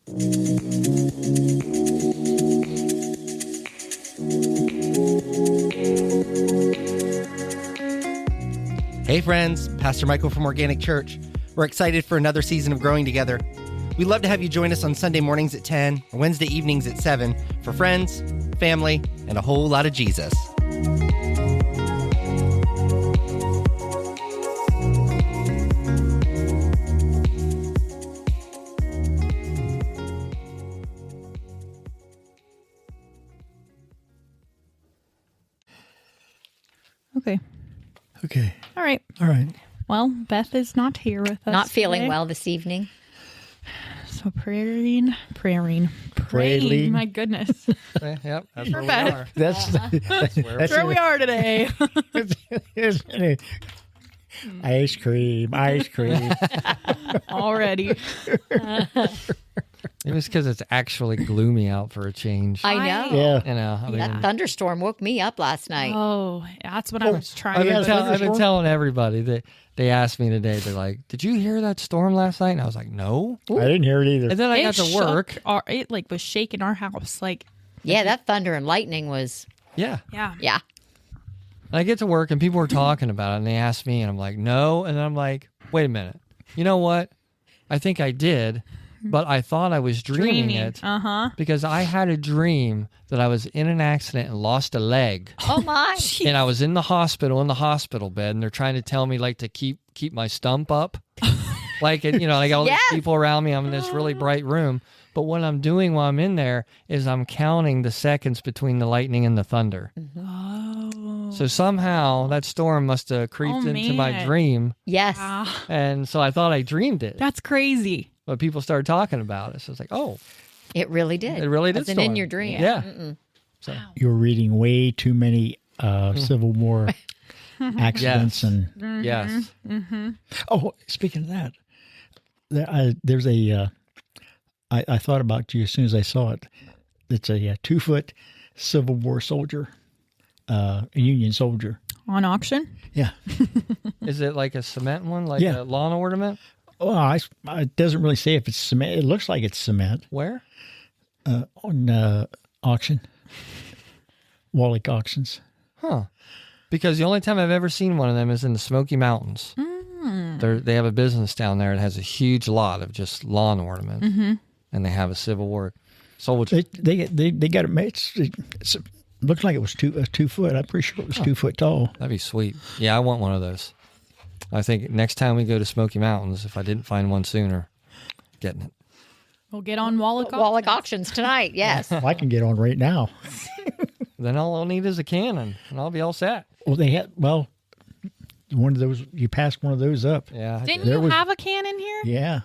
Hey friends, Pastor Michael from Organic Church. We're excited for another season of growing together. We'd love to have you join us on Sunday mornings at 10 or Wednesday evenings at 7 for friends, family, and a whole lot of Jesus. Okay. All right. Well, Beth is not here with us. Not feeling today. well this evening. So praying. My goodness. Yep, that's For where we Beth. are. That's Where we are today. Ice cream. Already. It was because it's actually gloomy out for a change. I know. Yeah. You know, I mean, That thunderstorm woke me up last night. Oh, that's what I was trying I've to been, do. I've been telling everybody that they asked me today. They're like, "Did you hear that storm last night?" And I was like, "No." I didn't hear it either. And then I got to shook work. It was shaking our house. Like, Yeah, that thunder and lightning was, Yeah. yeah. yeah. And I get to work and people were talking about it and they asked me and I'm like, "No." And then I'm like, "Wait a minute. You know what? I think I did, but I thought I was dreaming it because I had a dream that I was in an accident and lost a leg." Oh, my. And I was in the hospital bed, and they're trying to tell me like to keep my stump up, like I got all Yes. these people around me. I'm in this really bright room, but what I'm doing while I'm in there is I'm counting the seconds between the lightning and the thunder. Oh. So somehow that storm must have creeped into my man. dream, Yes. and so I thought I dreamed it. That's crazy. But people started talking about it, so it's like, oh, It really did. it really did. Wasn't in storm. your dream. Yeah. Mm-mm. So You're reading way too many Civil War accidents Yes. and. Yes. Oh, speaking of that, there's a. I thought about you as soon as I saw it. It's a 2-foot Civil War soldier, a Union soldier. On auction? Yeah. Is it like a cement one, like Yeah. a lawn ornament? Well, it doesn't really say if it's cement. It looks like it's cement Where? on auction, Wallach auctions. Huh. Because the only time I've ever seen one of them is in the Smoky Mountains. They have a business down there that has a huge lot of just lawn ornaments, and they have a Civil War soldier. They got it made. It looks like it was 2 foot. I'm pretty sure it was 2 foot tall. That'd be sweet. Yeah, I want one of those. I think next time we go to Smoky Mountains, if I didn't find one sooner, getting it. We'll get on Wallach Wallach auctions tonight. Yes. I can get on right now. Then all I'll need is a cannon, and I'll be all set. Well, one of those. You passed one of those up. Yeah. I Didn't did. you have a cannon here? Yeah.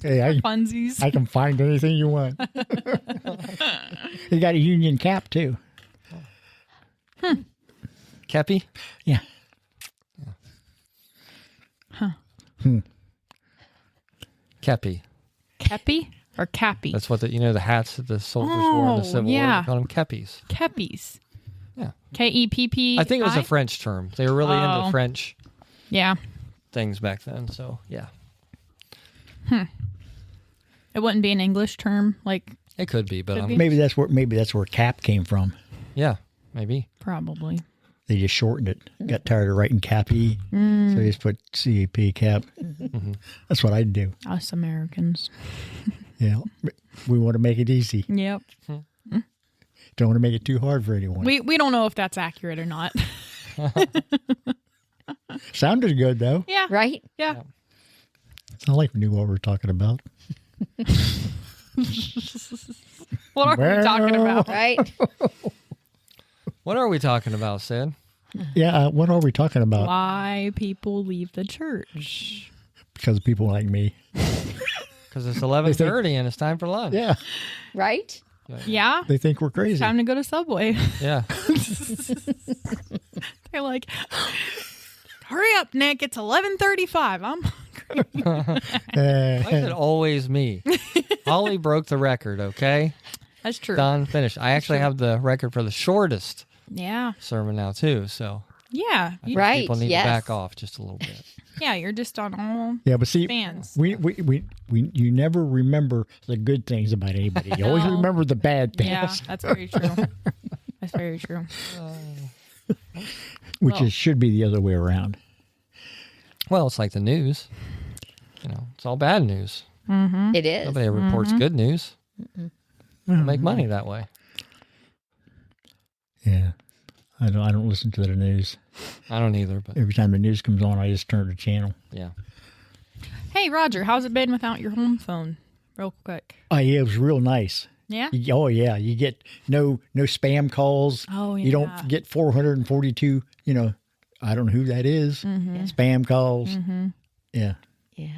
Hey, Funsies. I can find anything you want. You got a Union cap too. Kepi? Yeah. Kepi. Kepi or Cappy? That's what the hats that the soldiers wore in the Civil War. yeah. They called them kepis. Keppies. Yeah. Keppi. I think it was a French term. They were really Oh. into French Yeah. things back then. So yeah, It wouldn't be an English term, like it could be, but Could be. Maybe that's where cap came from. yeah, maybe. probably. They just shortened it. Got tired of writing cappy, so they just put CAP cap. That's what I'd do. Us Americans. Yeah, we want to make it easy. Yep. Don't want to make it too hard for anyone. We don't know if that's accurate or not. Sounded good though. Yeah. Right? Yeah. Sound like we knew what we were talking about. What are we talking about? Right? What are we talking about, Sid? Yeah, what are we talking about? Why people leave the church. Because of people like me. Because it's 11:30 and it's time for lunch. Yeah, Right? Yeah. they think we're crazy. Time to go to Subway. Yeah. They're like, hurry up, Nick. It's 11:35. I'm hungry. Why is it always me? Holly broke the record, okay? That's true. Done, finished. I actually have the record for the shortest Yeah. sermon now, too. So Yeah. Right. people need yes. to back off just a little bit. Yeah, you're just on all Yeah, but see, fans. you never remember the good things about anybody. You always No. remember the bad things, Yeah, that's very true. That's very true. which should be the other way around. Well, it's like the news. It's all bad news. It is. Nobody reports good news. Make money that way. Yeah, I don't listen to the news. I don't either, but Every time the news comes on, I just turn the channel. yeah. Hey, Roger, how's it been without your home phone? Real quick. Oh, yeah, it was real nice. Yeah? Oh, yeah, you get no spam calls. Oh, You yeah. don't get 442, I don't know who that is. Spam calls. Yeah. Yeah.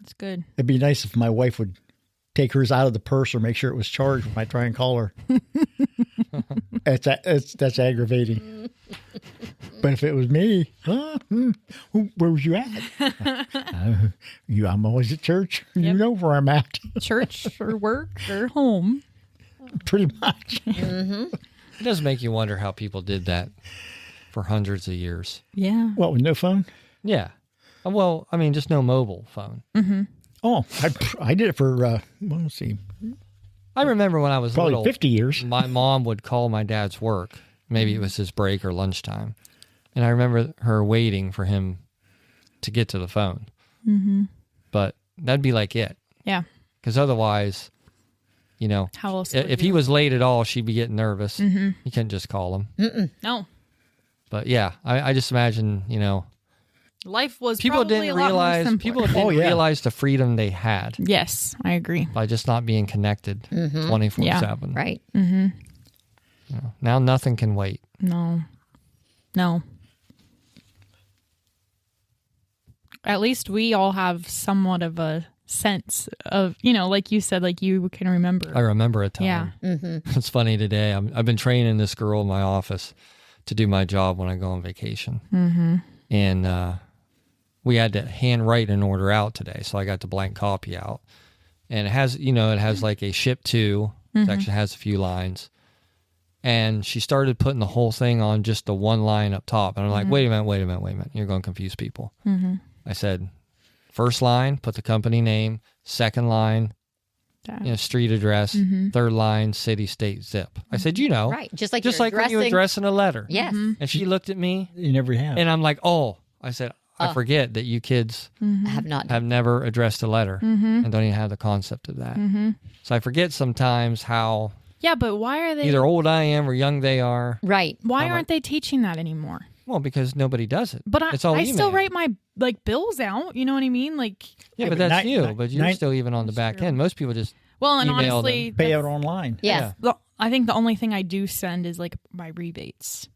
It's good. It'd be nice if my wife would take hers out of the purse or make sure it was charged when I try and call her. That's aggravating. But if it was me, where was you at? I'm always at church. You Yep. know where I'm at, Church or work or home. pretty much. It does make you wonder how people did that for hundreds of years. Yeah. What, with no phone? Yeah. Well, I mean, just no mobile phone. Oh, I did it for, let's see, I remember when I was probably little, 50 years. my mom would call my dad's work. Maybe it was his break or lunchtime. And I remember her waiting for him to get to the phone. But that'd be like it. Yeah. Because otherwise, How else would if you- he was late at all, she'd be getting nervous. You couldn't just call him. No. But yeah, I just imagine, Life was people probably didn't a lot more realize simpler. realize the freedom they had Yes, I agree. by just not being connected 24/7. Right. Now nothing can wait. No. At least we all have somewhat of a sense of, like you said, like you can remember. I remember a time. Yeah. It's funny today. I've been training this girl in my office to do my job when I go on vacation. And we had to handwrite an order out today. So I got the blank copy out. And it has, like a ship to. It actually has a few lines. And she started putting the whole thing on just the one line up top. And I'm like, wait a minute. You're going to confuse people. I said, first line, put the company name. Second line, street address. Third line, city, state, zip. I said, Right. Just like you're when you addressing- address in a letter. Yes. And she looked at me, You never have. and I'm like, I said, I forget that you kids Have not. have never addressed a letter and don't even have the concept of that. So I forget sometimes how Yeah, but why are they? either old I am or young they are. Right. Why aren't they teaching that anymore? Well, because nobody does it. But it's all I still email. write my bills out. You know what I mean? Like, Yeah, Yeah, but but that's ni- you. ni- But you're ni- still even on the back end. Most people just well, and Email honestly, Pay that's- out online. Yes. I think the only thing I do send is like my rebates.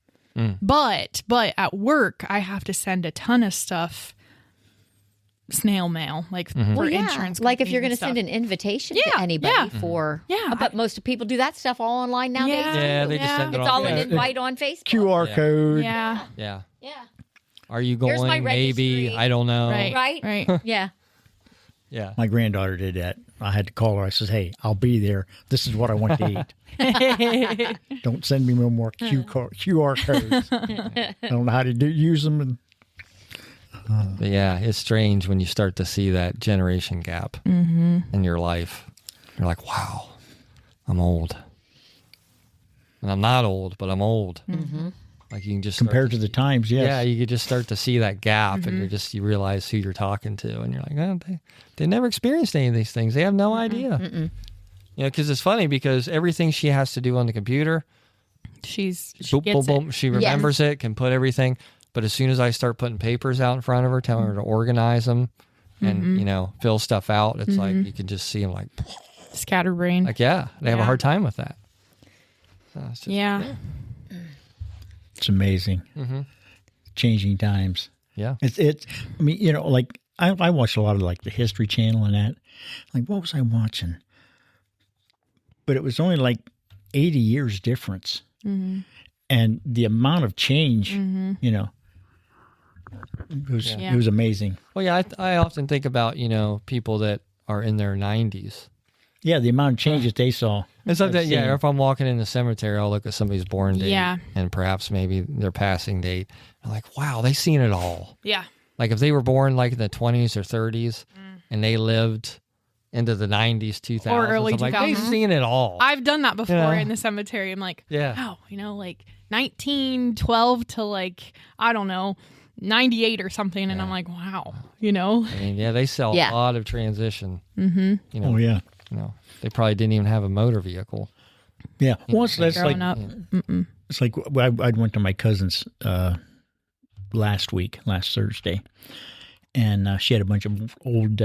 But at work, I have to send a ton of stuff. Snail mail, like for Well, yeah. insurance. Like if you're going going to send an invitation Yeah, to anybody yeah. for. Yeah, But most people do that stuff all online nowadays. Yeah. too. Yeah, they just send it It's on. all Yeah. an invite on Facebook. QR Yeah. code. Yeah. Yeah. Yeah. Are you Here's my going? Maybe. registry. I don't know. Right. Right? Right. Yeah. Yeah. My granddaughter did that. I had to call her. I says, "Hey, I'll be there. This is what I want to eat. Don't send me no more QR codes. I don't know how to use them." And But yeah, it's strange when you start to see that generation gap in your life. You're like, wow, I'm old. And I'm not old, but I'm old. Like you can just start compared to the times, yes. Yeah, you could just start to see that gap, and you realize who you're talking to, and you're like, oh, they never experienced any of these things. They have no idea. Because it's funny because everything she has to do on the computer, she boom, gets boom, boom, she remembers it, can put everything. But as soon as I start putting papers out in front of her, telling her to organize them and, fill stuff out, it's like you can just see them like, it. Scatterbrain. they have a Yeah. hard time with that. So it's just, yeah. It's amazing. Changing times. Yeah. It's. I mean, like I watch a lot of like the History Channel and that. Like, what was I watching? But it was only like 80 years difference, and the amount of change. It was amazing. Well, yeah, I often think about, people that are in their 90s. Yeah, the amount of change that they saw. And sometimes, I've yeah, seen. if I'm walking in the cemetery, I'll look at somebody's born date Yeah. and perhaps maybe their passing date. I'm like, wow, they've seen it all. Yeah. Like if they were born like in the 20s or 30s and they lived into the 90s, 2000s, Or early I'm like, 2000s. they've seen it all. I've done that before Yeah. in the cemetery. I'm like, Yeah. wow, like 1912 to like, I don't know, 98 or something. And I'm like, wow, I mean, yeah, they sell Yeah. a lot of transition. Mm-hmm. Oh yeah. They probably didn't even have a motor vehicle. Yeah. Once that's like growing up. it's like I went to my cousin's last Thursday, and she had a bunch of old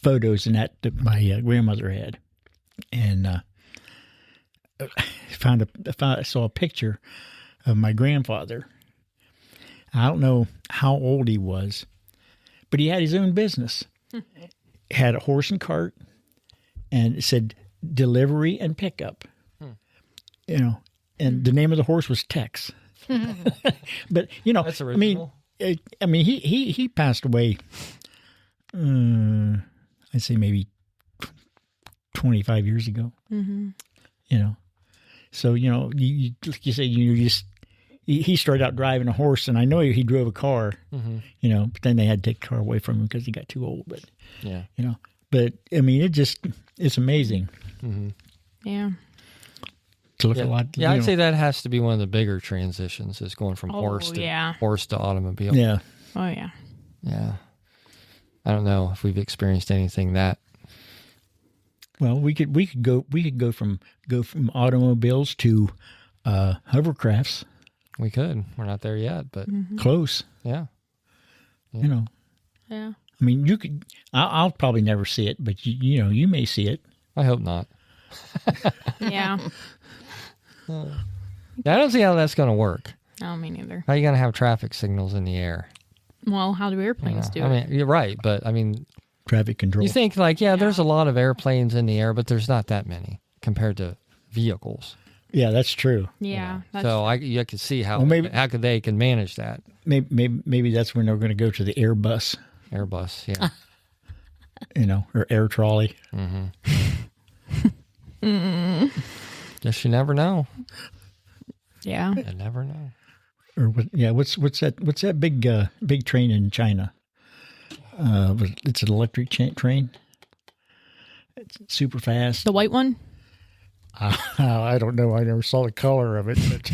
photos and that my grandmother had, and I saw a picture of my grandfather. I don't know how old he was, but he had his own business. Had a horse and cart, and it said delivery and pickup. And the name of the horse was Tex. But That's original. I mean, he passed away. I'd say maybe 25 years ago. So you say he started out driving a horse, and I know he drove a car. But then they had to take the car away from him because he got too old. But but I mean, it's amazing Yeah. to look a lot. Yeah, I'd say that has to be one of the bigger transitions is going from horse to automobile. Yeah. Oh, yeah. Yeah. I don't know if we've experienced anything that. Well, we could go from automobiles to hovercrafts. We could. We're not there yet, but Close. yeah. Yeah. I mean, you could. I'll probably never see it, but you may see it. I hope not. Yeah. I don't see how that's going to work. No, me neither. How are you going to have traffic signals in the air? Well, how do airplanes do I it? mean, you're right, but I mean, Traffic control. you think like, there's a lot of airplanes in the air, but there's not that many compared to vehicles. Yeah, that's true. Yeah. That's So you could see how Well, they can manage that. Maybe that's when they're going to go to the Airbus, Airbus, yeah. Or air trolley. Guess you never know. yeah. You never know. Or what's that big train in China? It's an electric train. It's super fast. The white one? I don't know. I never saw the color of it, but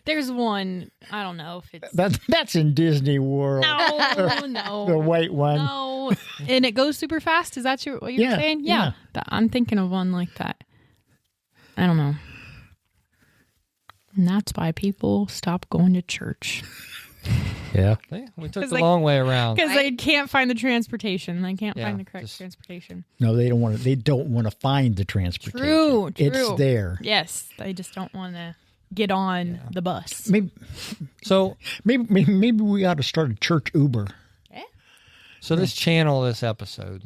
There's one. I don't know if it's. that's in Disney World. No. The white one. No. And it goes super fast? Is that what you're saying? Yeah. I'm thinking of one like that. I don't know. And that's why people stop going to church. Yeah. Yeah, we took the long way around. Because they can't find the transportation. They can't find the correct just- transportation. No, they don't want to. They don't want to find the transportation. True. It's there. Yes. They just don't want to get on the bus. So Maybe we ought to start a church Uber. let's channel this episode.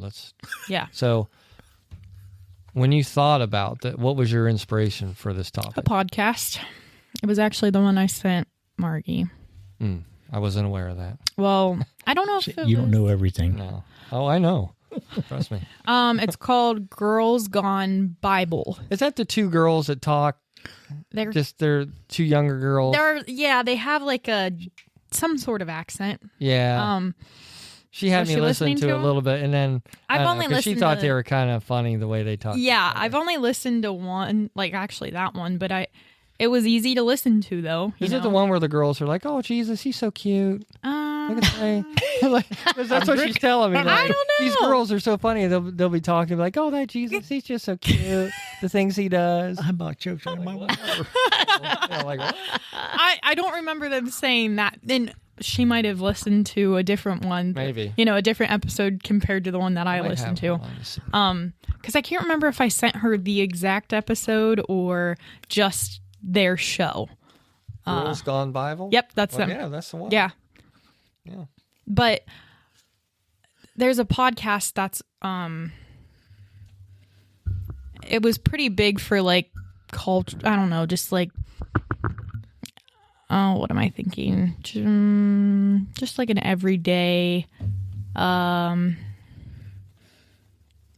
Yeah. So when you thought about that, what was your inspiration for this A topic? podcast. It was actually the one I sent Margie. I wasn't aware of that. Well, I don't know if You don't know everything. No. Oh, I know. Trust me. It's called Girls Gone Bible. Is that the two girls that talk? They're They're two younger girls. they have like some sort of accent. Yeah. She had Was me she listen listening to to a them? little bit, and then I've I don't know, only 'cause she listened thought to- they were kind of funny the way they talked. Yeah, I've only listened to one, like actually that one, but it was easy to listen to though. Is it the one where the girls are like, "Oh Jesus, he's so cute"? Look at that. Like, 'cause that's what she's telling me. Like, I don't know. These girls are so funny. They'll be talking like, "Oh, that Jesus, he's just so cute. The things he does." How about jokes on my whatever? Yeah, like, what? I don't remember them saying that. Then she might have listened to a different one. Maybe. A different episode compared to the one that I Might listened have to. one. Let me see. Because I can't remember if I sent her the exact episode or just their show. Girls Gone Bible. Yep, that's them. Yeah, that's the one. Yeah. Yeah. But there's a podcast that's it was pretty big for like culture. I don't know, just like what am I thinking? Just like an everyday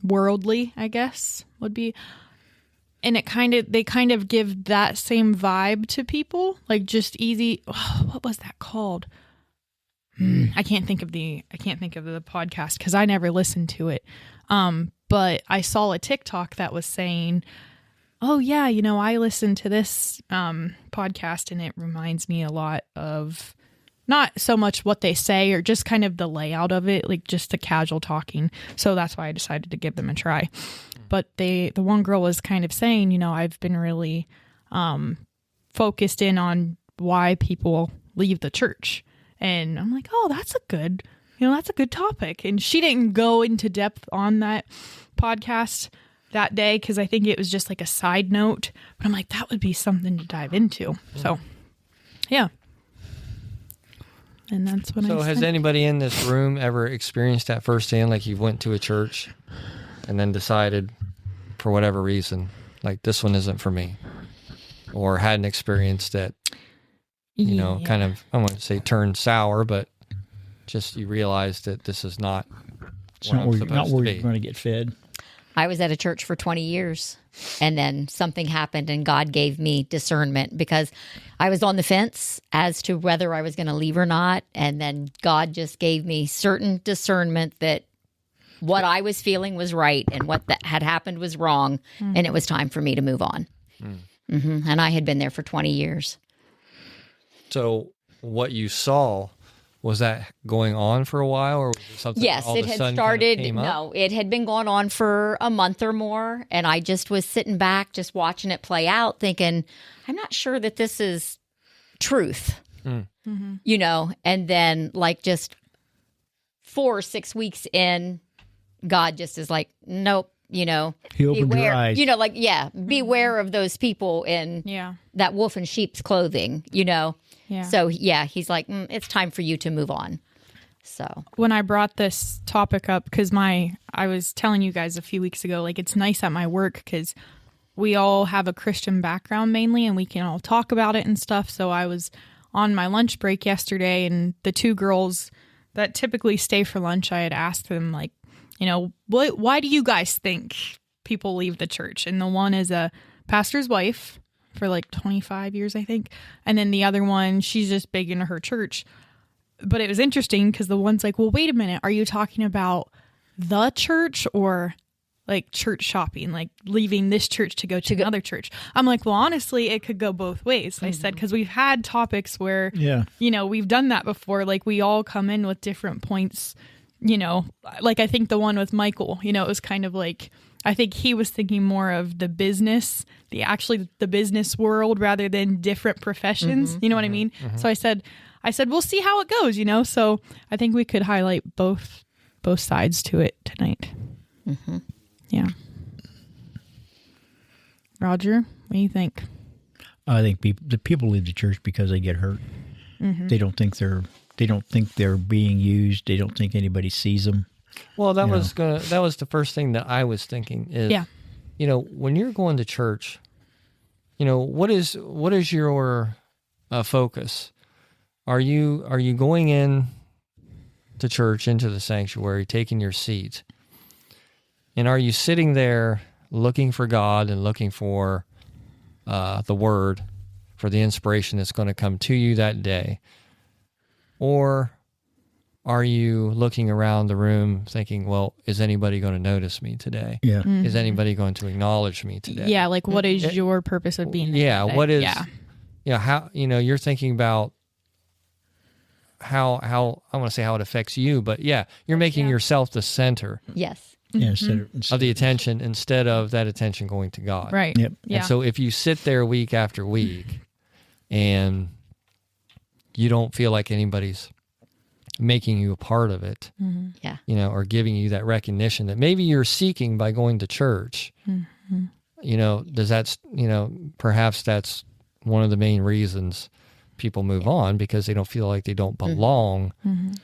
worldly, I guess, would be. And they kind of give that same vibe to people, like just easy. What was that called? I can't think of the podcast because I never listened to it. But I saw a TikTok that was saying, oh yeah, I listened to this podcast and it reminds me a lot of not so much what they say or just kind of the layout of it, like just the casual talking. So that's why I decided to give them a try. But the one girl was kind of saying, I've been really focused in on why people leave the church. And I'm like, oh, that's a good topic. And she didn't go into depth on that podcast that day because I think it was just like a side note. But I'm like, that would be something to dive into. So, yeah. And that's what So has anybody in this room ever experienced that firsthand? Like you went to a church and then decided for whatever reason, like this one isn't for me, or had an experience that, kind of, I wouldn't say turned sour, but just you realized that this is not not where you're going to get fed. I was at a church for 20 years, and then something happened, and God gave me discernment because I was on the fence as to whether I was going to leave or not, and then God just gave me certain discernment that what I was feeling was right and what that had happened was wrong, and it was time for me to move on. And I had been there for 20 years. So what you saw, was that going on for a while, or was it something? Yes, all it of a had sudden started. kind of came up? No, it had been going on for a month or more, and I just was sitting back, just watching it play out, thinking, I'm not sure that this is truth, And then, like, just 4 or 6 weeks in, God just is like, nope. He opened your eyes. Beware of those people in that wolf in sheep's clothing, Yeah. So, he's like, it's time for you to move on. So when I brought this topic up, because I was telling you guys a few weeks ago, like it's nice at my work because we all have a Christian background mainly, and we can all talk about it and stuff. So I was on my lunch break yesterday, and the two girls that typically stay for lunch, I had asked them, like, why do you guys think people leave the church? And the one is a pastor's wife for like 25 years, I think. And then the other one, she's just big into her church. But it was interesting because the one's like, well, wait a minute. Are you talking about the church or like church shopping, like leaving this church to go to another church? I'm like, well, honestly, it could go both ways. I said, because we've had topics where, we've done that before. Like we all come in with different points, like I think the one with Michael, it was kind of like, I think he was thinking more of the business, the business world rather than different professions. You know what I mean? So I said, we'll see how it goes, So I think we could highlight both sides to it tonight. Yeah. Roger, what do you think? I think the people leave the church because they get hurt. They don't think they're being used. They don't think anybody sees them. Well, that was the first thing that I was thinking is, when you're going to church, what is your focus? Are you going in to church, into the sanctuary, taking your seat, and are you sitting there looking for God and looking for the Word, for the inspiration that's going to come to you that day, or are you looking around the room thinking, well, is anybody going to notice me today? Yeah. Is anybody going to acknowledge me today? Yeah, like what is your purpose of being there? Yeah, today? what is, how, you're thinking about how I want to say how it affects you, but you're making yourself the center. Yes. Of the attention instead of that attention going to God. Right. Yep. Yeah. And so if you sit there week after week and you don't feel like anybody's making you a part of it, or giving you that recognition that maybe you're seeking by going to church, does that, perhaps that's one of the main reasons people move on, because they don't feel like they don't belong.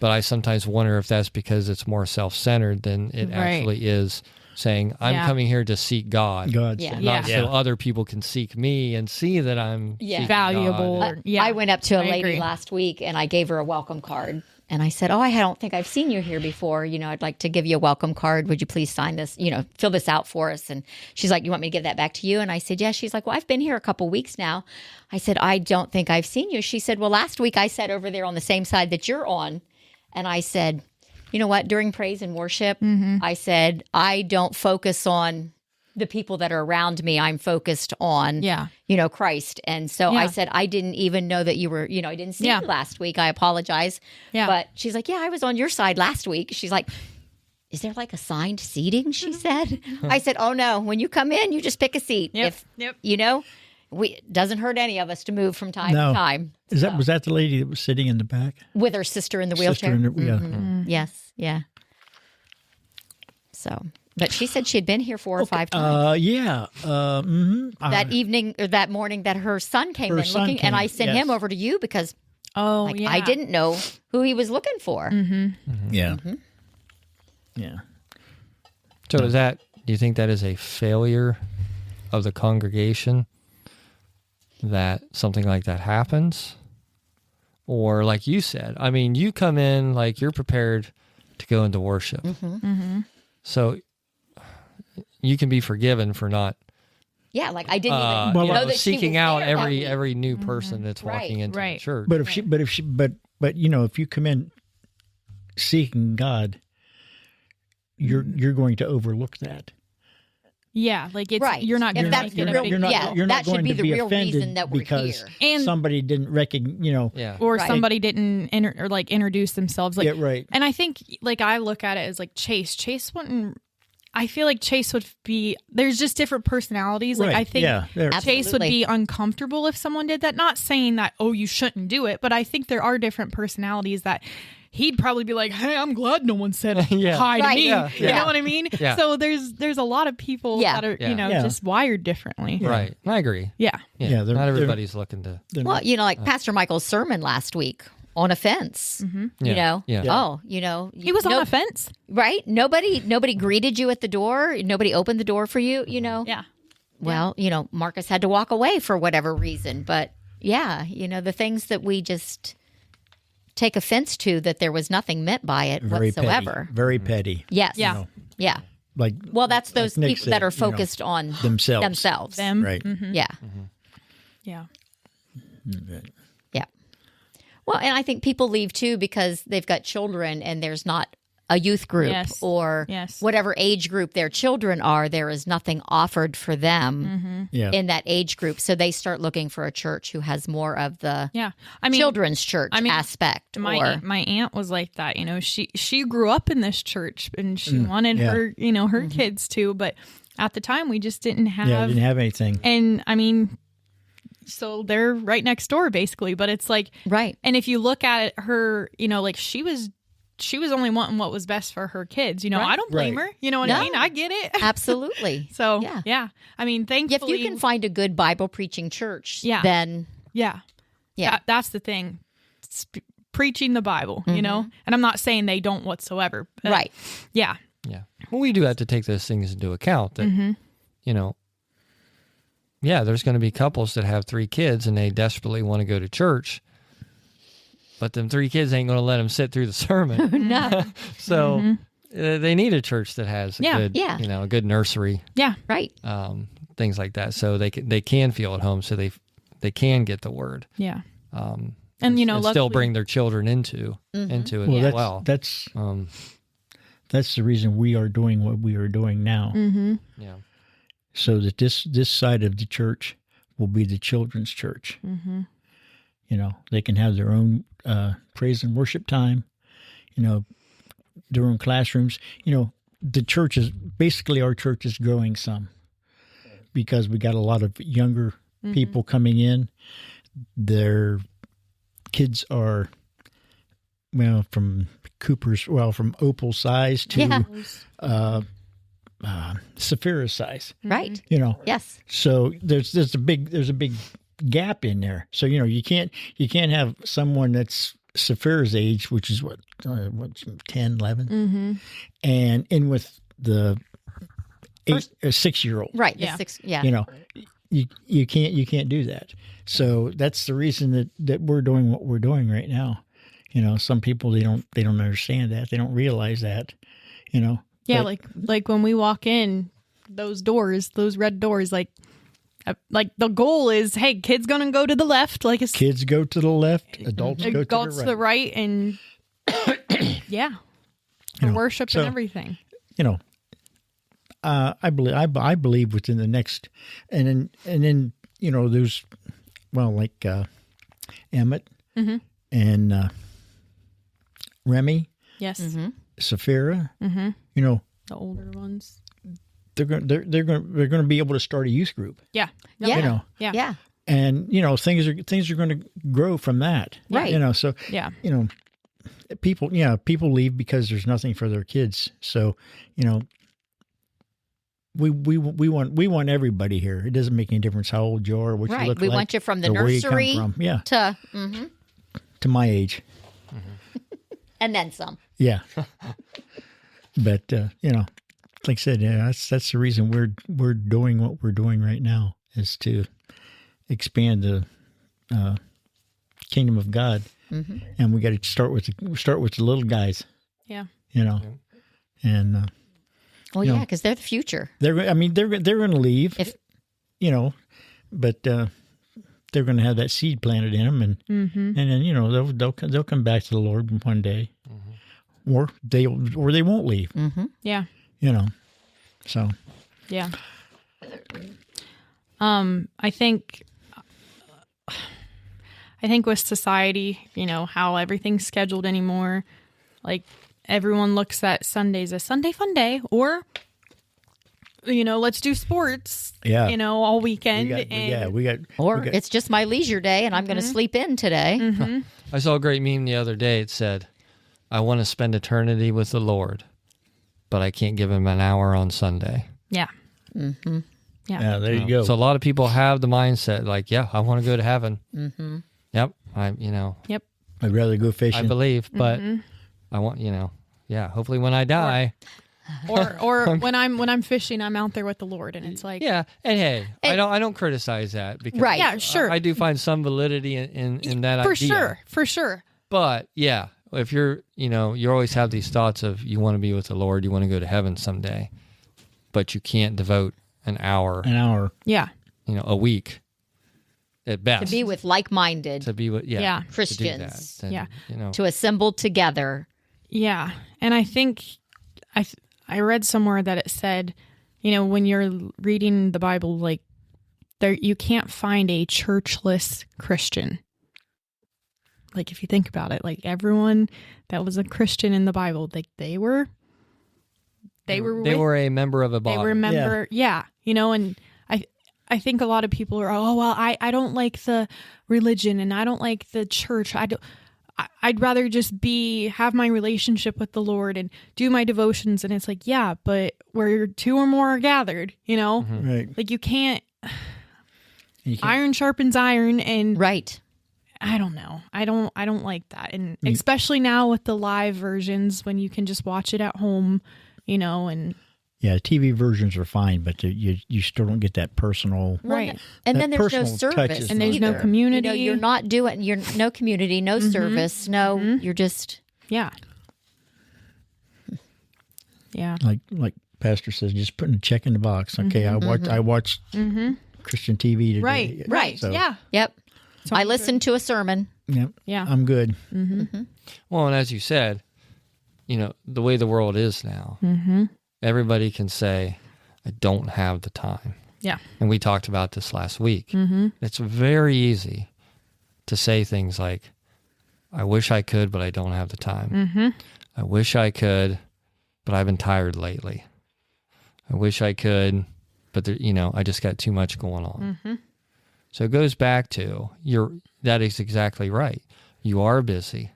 But I sometimes wonder if that's because it's more self-centered than it actually is saying, I'm coming here to seek God. So other people can seek me and see that I'm valuable. I went up to a lady last week and I gave her a welcome card. And I said, I don't think I've seen you here before. I'd like to give you a welcome card. Would you please sign this, fill this out for us? And she's like, you want me to give that back to you? And I said, yes. She's like, well, I've been here a couple weeks now. I said, I don't think I've seen you. She said, well, last week I sat over there on the same side that you're on. And I said, you know what? During praise and worship, I said, I don't focus on the people that are around me. I'm focused on, Christ. And so I said, I didn't even know that you were, I didn't see you last week. I apologize. Yeah. But she's like, I was on your side last week. She's like, is there like assigned seating? She said. I said, oh no, when you come in, you just pick a seat. Doesn't hurt any of us to move from time to time. Was that the lady that was sitting in the back with her sister in the wheelchair? Yes, yeah. So, but she said she had been here 4 or 5 times. That evening or that morning that her son came in looking, and I sent him over to you because I didn't know who he was looking for. Yeah. So do you think that is a failure of the congregation that something like that happens? Or like you said, I mean, you come in like you're prepared to go into worship. So you can be forgiven for not like I didn't even know that seeking she was out there every new person that's walking into the church. But if you come in seeking God, you're going to overlook that. Yeah, like it's you're not going to make it a big deal. You're not that should going be to the be real offended reason that we're because here. And somebody didn't recognize, or somebody didn't introduce themselves. Like, right. And I think like I look at it as like Chase. Chase wouldn't. I feel like Chase would be. There's just different personalities. Like I think Chase would be uncomfortable if someone did that. Not saying that you shouldn't do it, but I think there are different personalities that. He'd probably be like, "Hey, I'm glad no one said hi to me." You know what I mean? Yeah. So there's a lot of people that are just wired differently. Yeah. Right. I agree. Yeah. Not everybody's looking to. Well, like Pastor Michael's sermon last week on offense. He was on offense, right? Nobody greeted you at the door. Nobody opened the door for you. Yeah. Well, Marcus had to walk away for whatever reason, but the things that we just take offense to, that there was nothing meant by it whatsoever. Very petty. Yes. Yeah. Like, that's those like people that are focused on themselves. Them. Right. Yeah. Yeah. Yeah. Well, and I think people leave too because they've got children and there's not a youth group or whatever age group their children are, there is nothing offered for them in that age group. So they start looking for a church who has more of the children's church aspect. My aunt was like that. She grew up in this church and she wanted her, her kids too. But at the time, we just didn't have anything. And I mean, so they're right next door basically. But it's like, right. And if you look at it, her, like she was only wanting what was best for her kids. I don't blame her. You know what I mean? I get it. Absolutely. So, I mean, thankfully. If you can find a good Bible preaching church, then. Yeah. That's the thing. Preaching the Bible, and I'm not saying they don't whatsoever. Right. Yeah. Yeah. Well, we do have to take those things into account that, there's going to be couples that have 3 kids and they desperately want to go to church. But them 3 kids ain't going to let them sit through the sermon. No. So they need a church that has a good, a good nursery. Yeah. Right. Things like that, so they can feel at home, so they can get the word. Yeah. And luckily, still bring their children into it as well. That's the reason we are doing what we are doing now. Yeah. So that this side of the church will be the children's church. They can have their own praise and worship time, their own classrooms. The church is basically, our church is growing some because we got a lot of younger people coming in. Their kids are, from opal size to Sapphira size. Right. Yes. So there's a big gap in there. So you can't have someone that's Sapphira's age, which is what 10, 11, and in with the 6-year-old. Right. Yeah. You can't do that. So that's the reason that we're doing what we're doing right now. Some people they don't understand that, they don't realize that. Yeah, like when we walk in those red doors, like the goal is, hey, kids gonna go to the left, kids go to the left, adults go to the right. And Yeah. For worship and everything. I believe within the next, and then there's like Emmett and Remy, Yes. Sapphira, The older ones. they're going to be able to start a youth group. Yeah. Yeah. Yeah. Yeah. And things are going to grow from that. Right. So Yeah. people leave because there's nothing for their kids. So we want everybody here. It doesn't make any difference how old you are or what you look like. We want you from the or where you nursery come from. Yeah. to my age. and then some. Yeah. But like I said, that's the reason we're doing what we're doing right now, is to expand the kingdom of God, and we got to start with the little guys. Yeah. And because they're the future. they're going to leave, but they're going to have that seed planted in them, and then they'll come back to the Lord one day, or they won't leave. Yeah. So yeah. I think with society, how everything's scheduled anymore, like everyone looks at Sundays as Sunday fun day, or let's do sports. Yeah. All weekend. It's just my leisure day, and I'm going to sleep in today. I saw a great meme the other day. It said, "I want to spend eternity with the Lord, but I can't give him an hour on Sunday." Yeah. Yeah, there you go. So a lot of people have the mindset like, yeah, I want to go to heaven. Yep. Yep. I'd rather go fishing. I believe, but I want, hopefully when I die. Or when I'm fishing, I'm out there with the Lord, and it's like, yeah. And hey, I don't criticize that, because Right. Yeah, sure. I do find some validity in that idea. For sure. But yeah, if you're, you always have these thoughts of you want to be with the Lord, you want to go to heaven someday, but you can't devote an hour, Yeah. a week at best To be with like-minded to be with Christians. to do that, then, to assemble together. Yeah. And I think I read somewhere that it said, when you're reading the Bible, like you can't find a churchless Christian. Like if you think about it, like everyone that was a Christian in the Bible, like they were a member of a body. They were a member. Yeah. And I think a lot of people are, I don't like the religion and I don't like the church. I'd rather just have my relationship with the Lord and do my devotions. And it's like, yeah, but where two or more are gathered, Right. like you can't iron sharpens iron. And Right. I don't know. I don't like that. And especially now with the live versions, when you can just watch it at home, and yeah, TV versions are fine, but you still don't get that personal. right. And That then there's no personal service. touches And there's no either. community. You're not doing. You're no community, no service, no. You're just. Yeah. Yeah. Like Pastor says, just putting a check in the box. Okay, I watched Christian TV today. Right. So, Yeah. Yep. I listened to a sermon. Yep. Yeah. I'm good. Well, and as you said, the way the world is now, everybody can say, I don't have the time. Yeah. And we talked about this last week. It's very easy to say things like, I wish I could, but I don't have the time. I wish I could, but I've been tired lately. I wish I could, but I just got too much going on. So it goes back to that is exactly right. You are busy.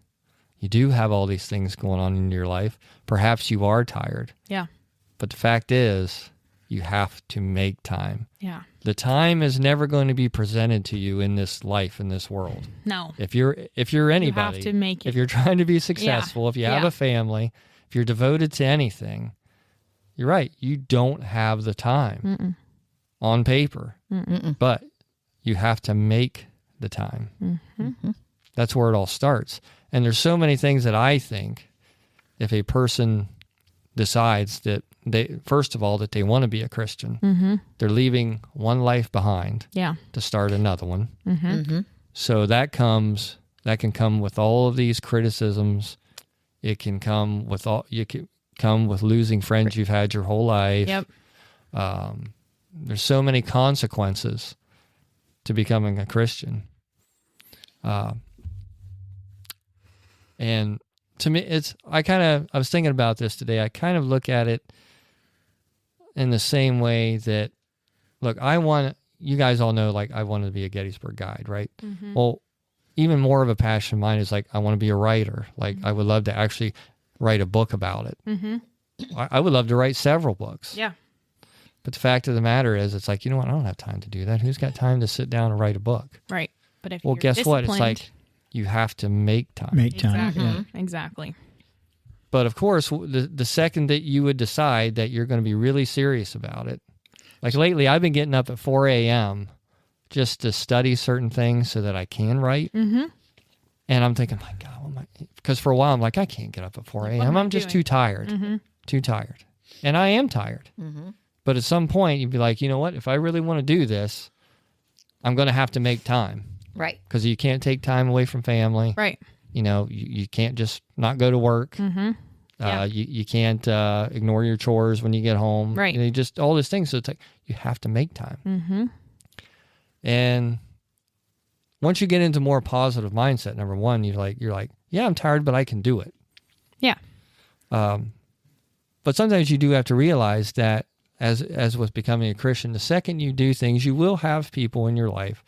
You do have all these things going on in your life. Perhaps you are tired. Yeah. But the fact is, you have to make time. Yeah. The time is never going to be presented to you in this life, in this world. No. If you're anybody, You have to make it. if you're trying to be successful, if you have a family, if you're devoted to anything, you're right. You don't have the time on paper, but you have to make the time. That's where it all starts. And there's so many things that I think if a person decides that first of all, that they want to be a Christian, they're leaving one life behind to start another one. So that can come with all of these criticisms It can come with losing friends you've had your whole life. Yep. There's so many consequences to becoming a Christian. And to me, I was thinking about this today. I kind of look at it in the same way that, look, you guys all know, like, I wanted to be a Gettysburg Guide, right? Mm-hmm. Well, even more of a passion of mine is, like, I want to be a writer. Like, I would love to actually write a book about it. Mm-hmm. I would love to write several books. Yeah. But the fact of the matter is, it's like, you know what? I don't have time to do that. Who's got time to sit down and write a book? Right. But if guess what? It's like you have to make time. Exactly. Yeah. Exactly. But of course, the second that you would decide that you're going to be really serious about it, like lately, I've been getting up at 4 a.m. just to study certain things so that I can write. Mm-hmm. And I'm thinking, my God, because for a while I'm like, I can't get up at 4 a.m. I'm just too tired. Mm-hmm. Too tired. And I am tired. Mm-hmm. But at some point, you'd be like, you know what? If I really want to do this, I'm going to have to make time. Right. Because you can't take time away from family. Right. You know, you can't just not go to work. Mm-hmm. You can't ignore your chores when you get home. Right. You know, just all these things. So it's like you have to make time. Mm-hmm. And once you get into more positive mindset, number one, you're like, yeah, I'm tired, but I can do it. Yeah. But sometimes you do have to realize that, as with becoming a Christian, the second you do things, you will have people in your life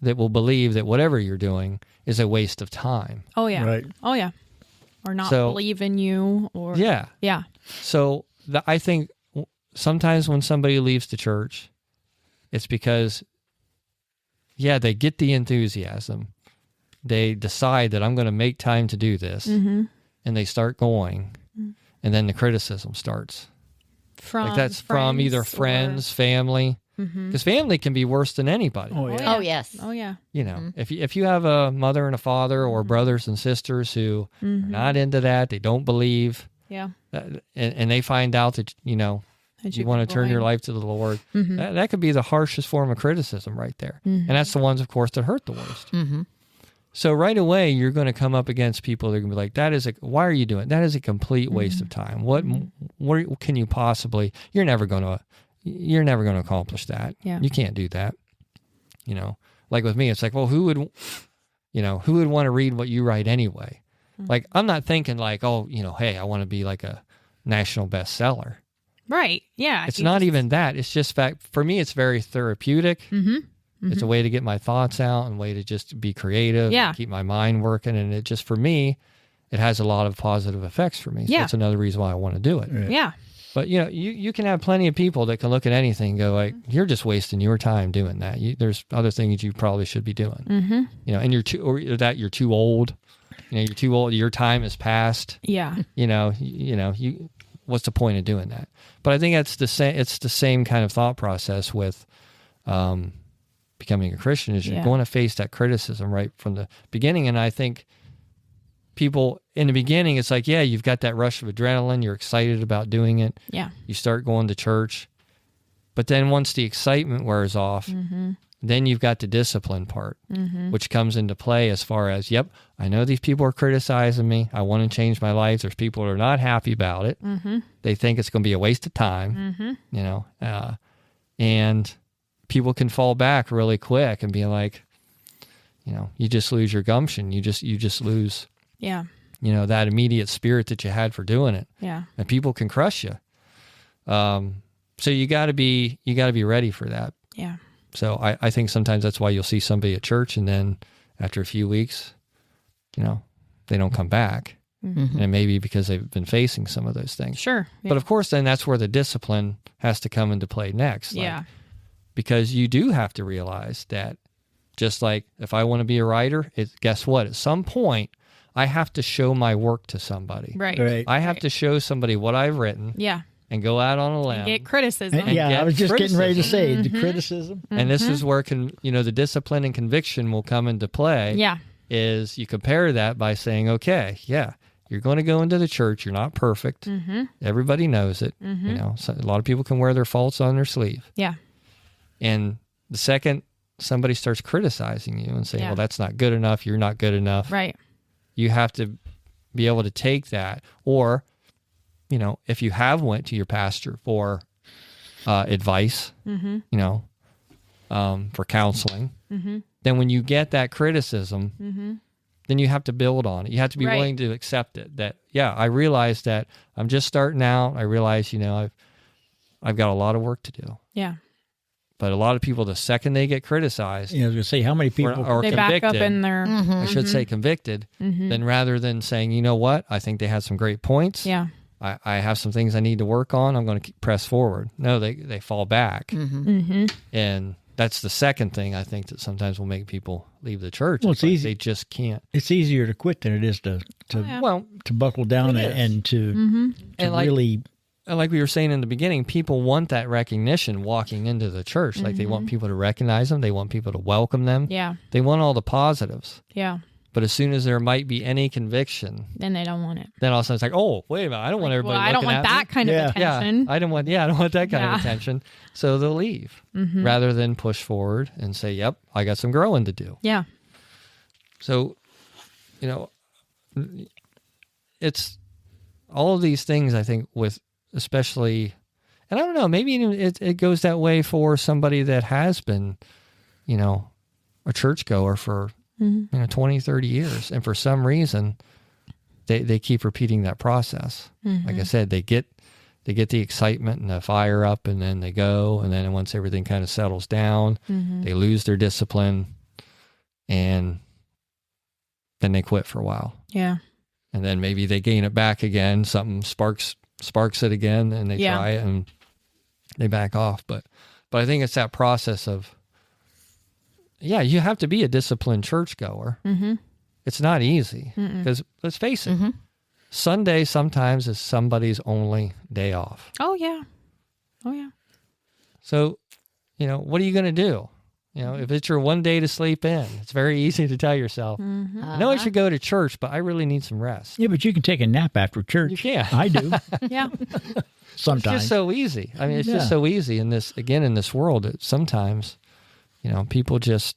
that will believe that whatever you're doing is a waste of time. Oh, yeah. Right. Oh, yeah. Or not believe in you. Or yeah. Yeah. So I think sometimes when somebody leaves the church, it's because, they get the enthusiasm. They decide that I'm going to make time to do this. Mm-hmm. And they start going. Mm-hmm. And then the criticism starts. From either friends, family. Because family can be worse than anybody. Oh, yeah. Oh, yes. Oh, yeah. You know, if you have a mother and a father or brothers and sisters who are not into that, they don't believe. Yeah. And they find out that, you want to turn your life to the Lord. Mm-hmm. That could be the harshest form of criticism right there. Mm-hmm. And that's the ones, of course, that hurt the worst. Mm-hmm. So right away, you're going to come up against people that are going to be like, why are you doing it? That is a complete waste of time. What can you possibly, you're never going to accomplish that. Yeah. You can't do that. You know, like with me, it's like, well, who would want to read what you write anyway? Mm-hmm. Like, I'm not thinking like, hey, I want to be like a national bestseller. Right. Yeah. It's not even that. It's just for me, it's very therapeutic. Mm-hmm. Mm-hmm. It's a way to get my thoughts out and a way to just be creative, and keep my mind working. And it just, for me, it has a lot of positive effects for me. So that's another reason why I want to do it. Right. Yeah. But, you can have plenty of people that can look at anything and go like, you're just wasting your time doing that. There's other things you probably should be doing. Mm-hmm. And you're too old. You're too old. Your time has passed. Yeah. What's the point of doing that? But I think it's the same kind of thought process with becoming a Christian, is you're going to face that criticism right from the beginning. And I think people in the beginning, it's like, you've got that rush of adrenaline. You're excited about doing it. Yeah. You start going to church. But then once the excitement wears off, then you've got the discipline part, which comes into play as far as, I know these people are criticizing me. I want to change my life. There's people who are not happy about it. Mm-hmm. They think it's going to be a waste of time, and people can fall back really quick and be like, you just lose your gumption. You just lose, that immediate spirit that you had for doing it. Yeah. And people can crush you. So you got to be ready for that. Yeah. So I think sometimes that's why you'll see somebody at church and then after a few weeks, they don't come back. Mm-hmm. And it may be because they've been facing some of those things. Sure. Yeah. But of course, then that's where the discipline has to come into play next. Because you do have to realize that just like if I want to be a writer, guess what? At some point, I have to show my work to somebody. Right. I have to show somebody what I've written. Yeah. And go out on a limb. And get criticism. I was just getting ready to say the criticism. And this is where the discipline and conviction will come into play. Yeah. Is you compare that by saying, okay, you're going to go into the church. You're not perfect. Mm-hmm. Everybody knows it. Mm-hmm. So a lot of people can wear their faults on their sleeve. Yeah. And the second somebody starts criticizing you and saying, well, that's not good enough. You're not good enough. Right. You have to be able to take that, or, if you have went to your pastor for advice, for counseling, then when you get that criticism, then you have to build on it. You have to be willing to accept it. That, I realize that I'm just starting out. I realize, I've got a lot of work to do. Yeah. But a lot of people, the second they get criticized, I was going to say, how many people or they convicted, back up in their, I should say convicted, then rather than saying, you know what, I think they had some great points. Yeah. I have some things I need to work on. I'm going to press forward. No, they fall back. And that's the second thing I think that sometimes will make people leave the church. Well, it's easy. They just can't. It's easier to quit than it is to buckle down and to really. And like we were saying in the beginning, people want that recognition walking into the church. Like they want people to recognize them. They want people to welcome them. Yeah. They want all the positives. Yeah. But as soon as there might be any conviction, then they don't want it. Then all of a sudden it's like, oh, wait a minute, I don't want everybody looking at me. I don't want that kind of attention. Yeah, I don't want that kind of attention. So they'll leave rather than push forward and say, yep, I got some growing to do. Yeah. So, it's all of these things, I think, with especially, and I don't know, maybe it goes that way for somebody that has been, a churchgoer for 20, 30 years. And for some reason, they keep repeating that process. Like I said, they get the excitement and the fire up, and then they go. And then once everything kind of settles down, they lose their discipline, and then they quit for a while. Yeah. And then maybe they gain it back again. Something sparks it again, and they try it and they back off. But I think it's that process of, you have to be a disciplined churchgoer. It's not easy because let's face it, Sunday sometimes is somebody's only day off. Oh yeah. So, what are you going to do? If it's your one day to sleep in, it's very easy to tell yourself, I know I should go to church, but I really need some rest. Yeah, but you can take a nap after church. You can. I do. Yeah. Sometimes. It's just so easy. I mean, it's just so easy in this world. That sometimes, people just,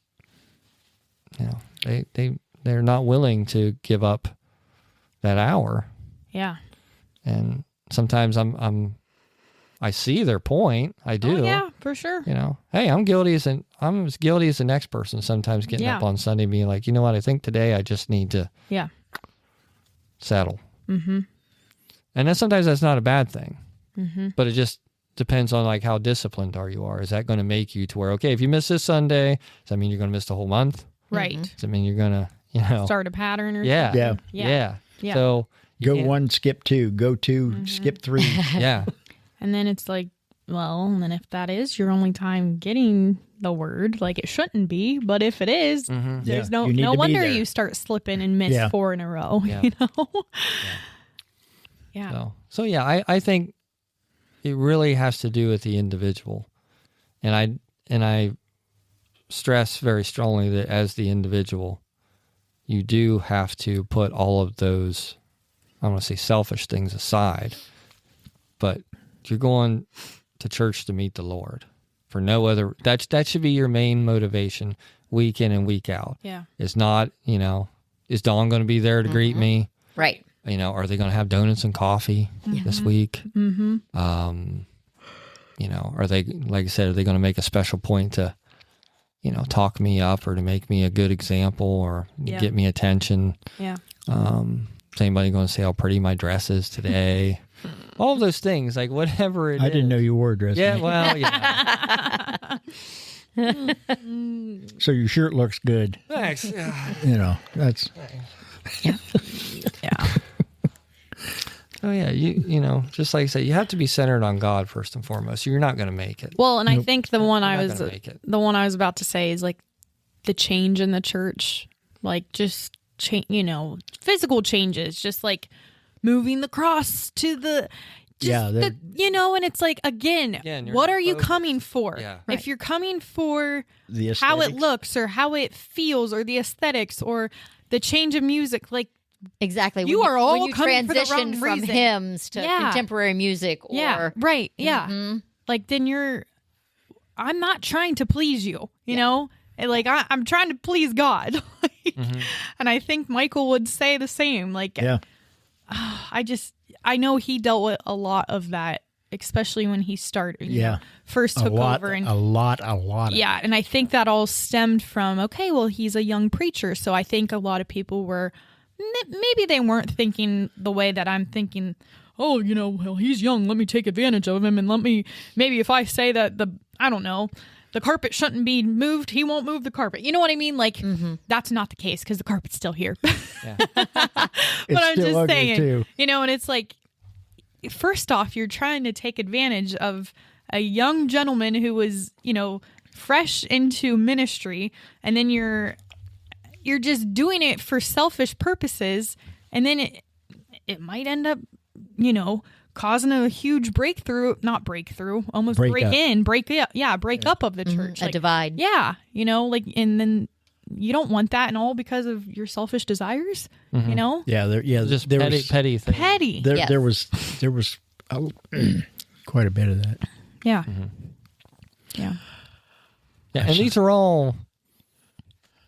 they're not willing to give up that hour. Yeah. And sometimes I see their point. I do. Oh, yeah, for sure. Hey, I'm as guilty as the next person sometimes getting up on Sunday being like, you know what, I think today I just need to settle. And then sometimes that's not a bad thing. But it just depends on like how disciplined you are. Is that going to make you to where, okay, if you miss this Sunday, does that mean you're going to miss the whole month? Right. Does that mean you're going to, start a pattern or something? Yeah. So go 1, skip 2, go 2, skip 3. Yeah. And then it's like, well, and then if that is your only time getting the word, like it shouldn't be, but if it is, there's no wonder you start slipping and miss 4 in a row, Yeah. So I think it really has to do with the individual. And I stress very strongly that as the individual, you do have to put all of those, I don't want to say selfish things aside, but you're going to church to meet the Lord for no other. That should be your main motivation week in and week out. Yeah. It's not, is Dawn going to be there to greet me? Right. Are they going to have donuts and coffee this week? Are they, like I said, are they going to make a special point to, talk me up or to make me a good example or get me attention? Yeah. Is anybody going to say how pretty my dress is today? All of those things, like whatever it is. I didn't know you wore a dress. Yeah, well, yeah. So your shirt looks good. Thanks. That's... Yeah. Oh, yeah. You just like I said, you have to be centered on God first and foremost. You're not going to make it. Well, and I think the one I was about to say is like the change in the church, like just physical changes, just like moving the cross to the, and it's like, again what are you coming for? Yeah. If you're coming for the how it looks or how it feels or the aesthetics or the change of music, like, exactly. You are all when you coming for the wrong transition from reason. hymns to contemporary music or right. Yeah. Like then I'm not trying to please you, you know? Like I'm trying to please God. And I think Michael would say the same. Like I know he dealt with a lot of that, especially when he started, first took over. And a lot. Yeah, and I think that all stemmed from, okay, well, he's a young preacher, so I think a lot of people were, maybe they weren't thinking the way that I'm thinking, oh, well, he's young, let me take advantage of him, and maybe if I say that the carpet shouldn't be moved, he won't move the carpet. You know what I mean? Like, that's not the case because the carpet's still here. But I'm just saying, too. And it's like, first off, you're trying to take advantage of a young gentleman who was, fresh into ministry, and then you're just doing it for selfish purposes, and then it might end up, causing a huge break up of the church. A divide. Yeah. And then you don't want that and all because of your selfish desires, Yeah. Just there petty, was, petty things. petty. There was quite a bit of that. Yeah. Yeah. And these are all,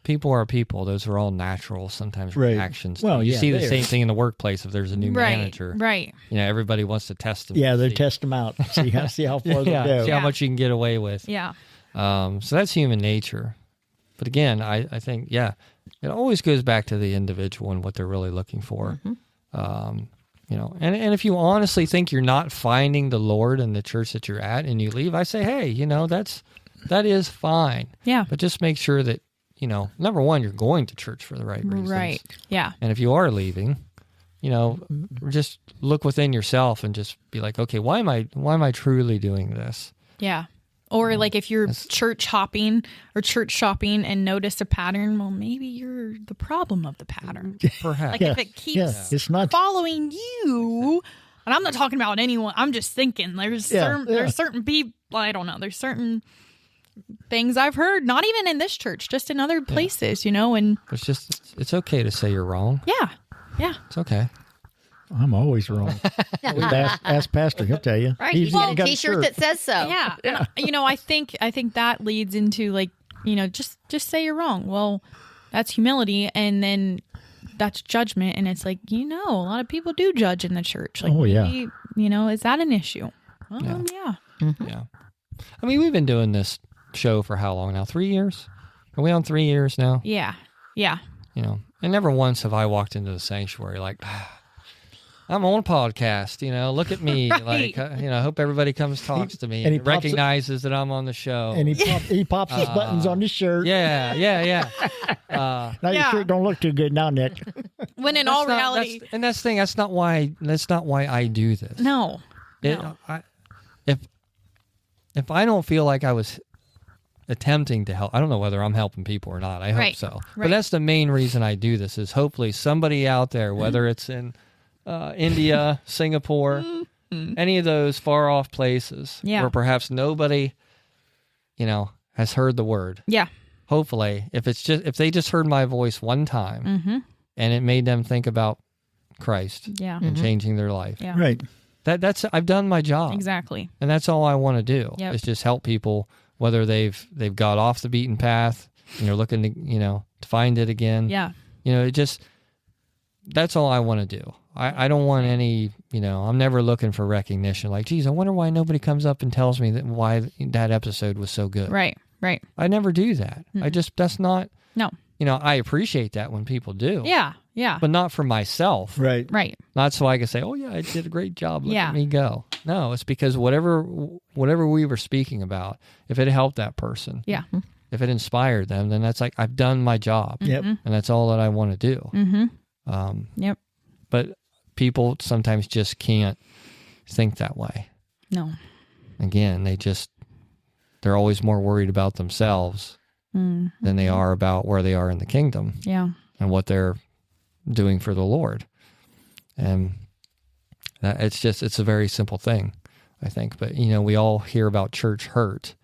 people are people. Those are all natural, sometimes reactions. Well, you see the same thing in the workplace. If there's a new manager, right? Everybody wants to test them. Yeah, they test them out. See how far they go. See how much you can get away with. Yeah. So that's human nature. But again, I think, it always goes back to the individual and what they're really looking for. And if you honestly think you're not finding the Lord in the church that you're at and you leave, I say, hey, that is fine. Yeah. But just make sure that, number one, you're going to church for the right reasons. Right. Yeah. And if you are leaving, just look within yourself and just be like, okay, why am I truly doing this? Yeah. Or like if you're church hopping or church shopping and notice a pattern, well, maybe you're the problem of the pattern. Perhaps. Like if it keeps it's not following you, and I'm not talking about anyone, I'm just thinking there's certain people, I don't know, there's certain things I've heard, not even in this church, just in other places, and it's okay to say you're wrong. Yeah. It's okay. I'm always wrong. Ask Pastor, he'll tell you. Right. He's got a T-shirt that says so. Yeah. And, I think that leads into like, just say you're wrong. Well, that's humility, and then that's judgment, and it's like, a lot of people do judge in the church. Like, maybe, is that an issue? Well, yeah. Mm-hmm. Yeah. I mean, we've been doing this show for how long now? 3 years? Are we on 3 years now? Yeah. Yeah. And never once have I walked into the sanctuary like, I'm on a podcast, look at me. Right. Like, I hope everybody comes talks to me and recognizes that I'm on the show. And he pops his buttons on his shirt. Yeah. Now your shirt don't look too good now, Nick. When in all reality. That's the thing. That's not why I do this. No. If I don't feel like I was attempting to help, I don't know whether I'm helping people or not. I hope so. Right. But that's the main reason I do this, is hopefully somebody out there, whether it's in India, Singapore, any of those far off places where perhaps nobody, has heard the word. Yeah. Hopefully, if they just heard my voice one time and it made them think about Christ and changing their life. Yeah. Right. That's I've done my job. Exactly. And that's all I want to do is just help people, whether they've got off the beaten path and they're looking to, to find it again. Yeah. That's all I want to do. I don't want any, I'm never looking for recognition. Like, geez, I wonder why nobody comes up and tells me why that episode was so good. Right. I never do that. That's not. No. I appreciate that when people do. Yeah. But not for myself. Right. Not so I can say, oh yeah, I did a great job. Look at me go. No, it's because whatever we were speaking about, if it helped that person. Yeah. If it inspired them, then that's like, I've done my job. Yep. And that's all that I want to do. Mm-hmm. Yep. But people sometimes just can't think that way. No. Again, they're always more worried about themselves than they are about where they are in the kingdom. Yeah. And what they're doing for the Lord. And it's a very simple thing, I think. But, we all hear about church hurt,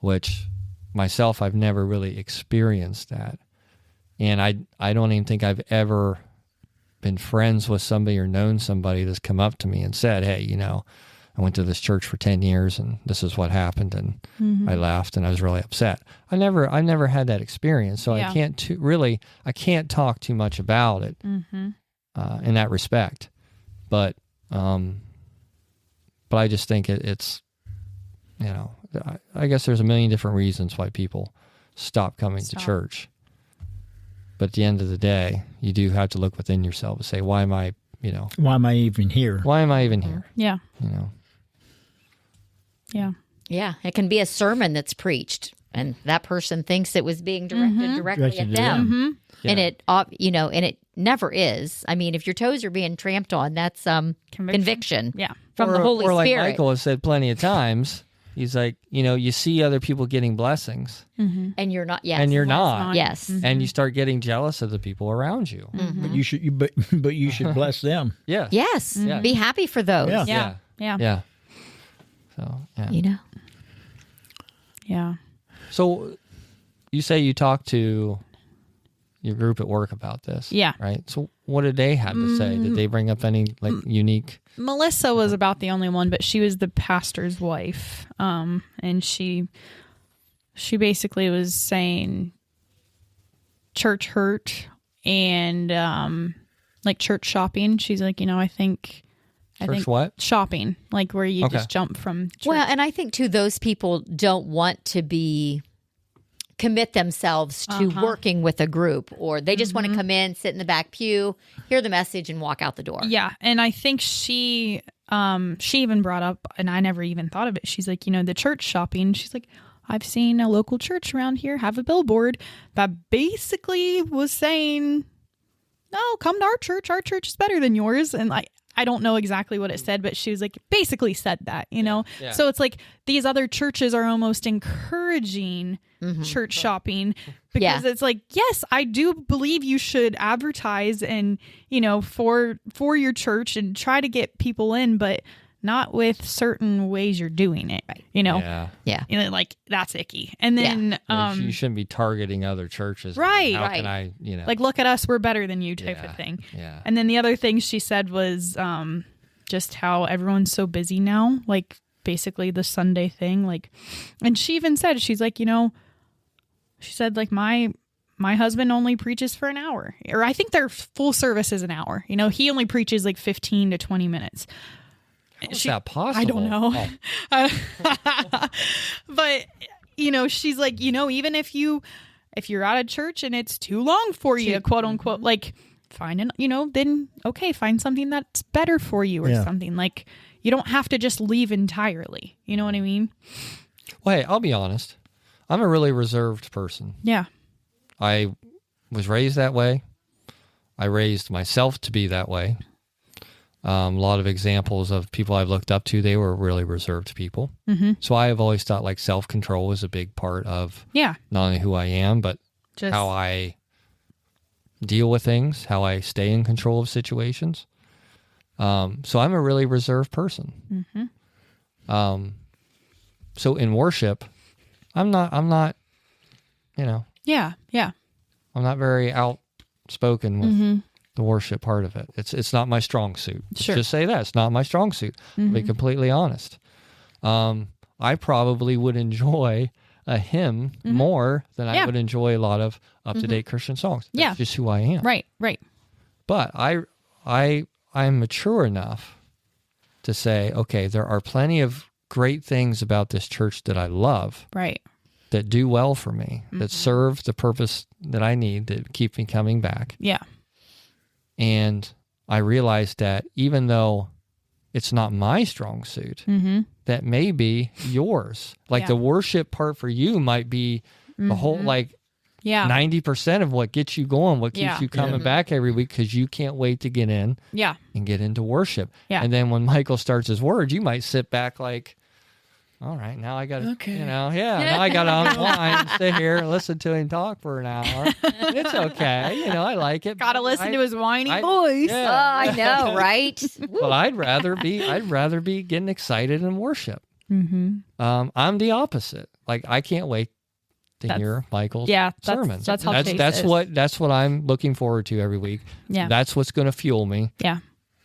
which myself, I've never really experienced that. And I don't even think I've ever been friends with somebody or known somebody that's come up to me and said, hey, I went to this church for 10 years and this is what happened, and I left and I was really upset. I never had that experience, so I can't talk too much about it. in that respect. But I just think it's, I guess there's a million different reasons why people stop coming to church. But at the end of the day, you do have to look within yourself and say, why am I even here? Why am I even here? Yeah. Yeah. Yeah. It can be a sermon that's preached, and that person thinks it was being directed directly at them. Mm-hmm. Yeah. And it nenever is. I mean, if your toes are being tramped on, that's conviction. Yeah. From the Holy Spirit. Spirit. Like Michael has said plenty of times, he's like, you see other people getting blessings. Mm-hmm. And you're not. Yes. And you're not. Yes. Mm-hmm. And you start getting jealous of the people around you. Mm-hmm. But you should bless them. Yeah. Yes. Mm-hmm. Be happy for those. Yeah. So, Yeah. So you say you talked to your group at work about this. Yeah. Right? So what did they have to say? Did they bring up any unique? Melissa was about the only one, but she was the pastor's wife. And she basically was saying church hurt and church shopping. She's like, I think what? Shopping, like where you just jump from church. Well, and I think too, those people don't want to commit themselves to working with a group, or they just want to come in, sit in the back pew, hear the message, and walk out the door. Yeah, and I think she even brought up, and I never even thought of it. She's like, the church shopping. She's like, I've seen a local church around here have a billboard that basically was saying, no, come to our church. Our church is better than yours. And I don't know exactly what it said, but she was like, basically said that, Yeah. So it's like these other churches are almost encouraging church shopping because it's like, yes, I do believe you should advertise and, for your church and try to get people in, but not with certain ways you're doing it, Yeah. Like that's icky. And then you shouldn't be targeting other churches. Right. How can I, like, look at us, we're better than you type of thing. Yeah. And then the other thing she said was just how everyone's so busy now, like basically the Sunday thing. Like, and she even said, she's like, she said like my husband only preaches for an hour, or I think their full service is an hour. He only preaches like 15 to 20 minutes. How's that possible? I don't know. Oh. But, she's like, even if you're at a church and it's too long for you, quote unquote, like find then okay, find something that's better for you or something. Like you don't have to just leave entirely. You know what I mean? Well, hey, I'll be honest. I'm a really reserved person. Yeah. I was raised that way. I raised myself to be that way. A lot of examples of people I've looked up to, they were really reserved people. Mm-hmm. So I have always thought like self-control is a big part of not only who I am, but how I deal with things, how I stay in control of situations. So I'm a really reserved person. Mm-hmm. So in worship, I'm not, Yeah. I'm not very outspoken with the worship part of it. It's not my strong suit. Sure. Just say that. It's not my strong suit. To be completely honest. I probably would enjoy a hymn more than I would enjoy a lot of up-to-date Christian songs. That's just who I am. Right. But I'm mature enough to say, okay, there are plenty of great things about this church that I love. Right. That do well for me, that serve the purpose that I need to keep me coming back. Yeah. And I realized that even though it's not my strong suit, that may be yours. Like the worship part for you might be the whole, 90% of what gets you going, what keeps you coming back every week, because you can't wait to get in and get into worship. Yeah. And then when Michael starts his word, you might sit back like, all right, now I got to, now I got to unwind, sit here and listen to him talk for an hour. It's okay. I like it. Got to listen to his whiny voice. Yeah. Oh, I know, right? But I'd rather be getting excited in worship. I'm the opposite. Like, I can't wait to hear Michael's sermon. That's how that's what I'm looking forward to every week. Yeah. That's what's going to fuel me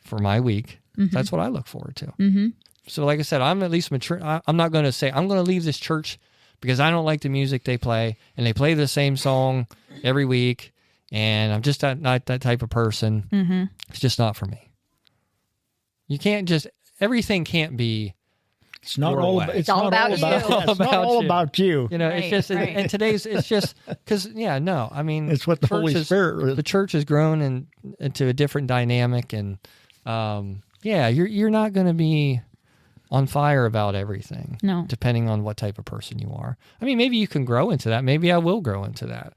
for my week. That's what I look forward to. So like I said, I'm at least mature. I'm not going to say, I'm going to leave this church because I don't like the music they play, and they play the same song every week, and I'm just not that type of person. Mm-hmm. It's just not for me. You can't just, everything can't be. It's not your all way. about, It's all about you. It's not all about you. You know, Right, it's just, right. and today's, it's just, because, I mean. It's what the Holy Spirit. The church has grown into a different dynamic, and you're not going to be on fire about everything. No. Depending on what type of person you are. I mean, maybe you can grow into that. Maybe I will grow into that.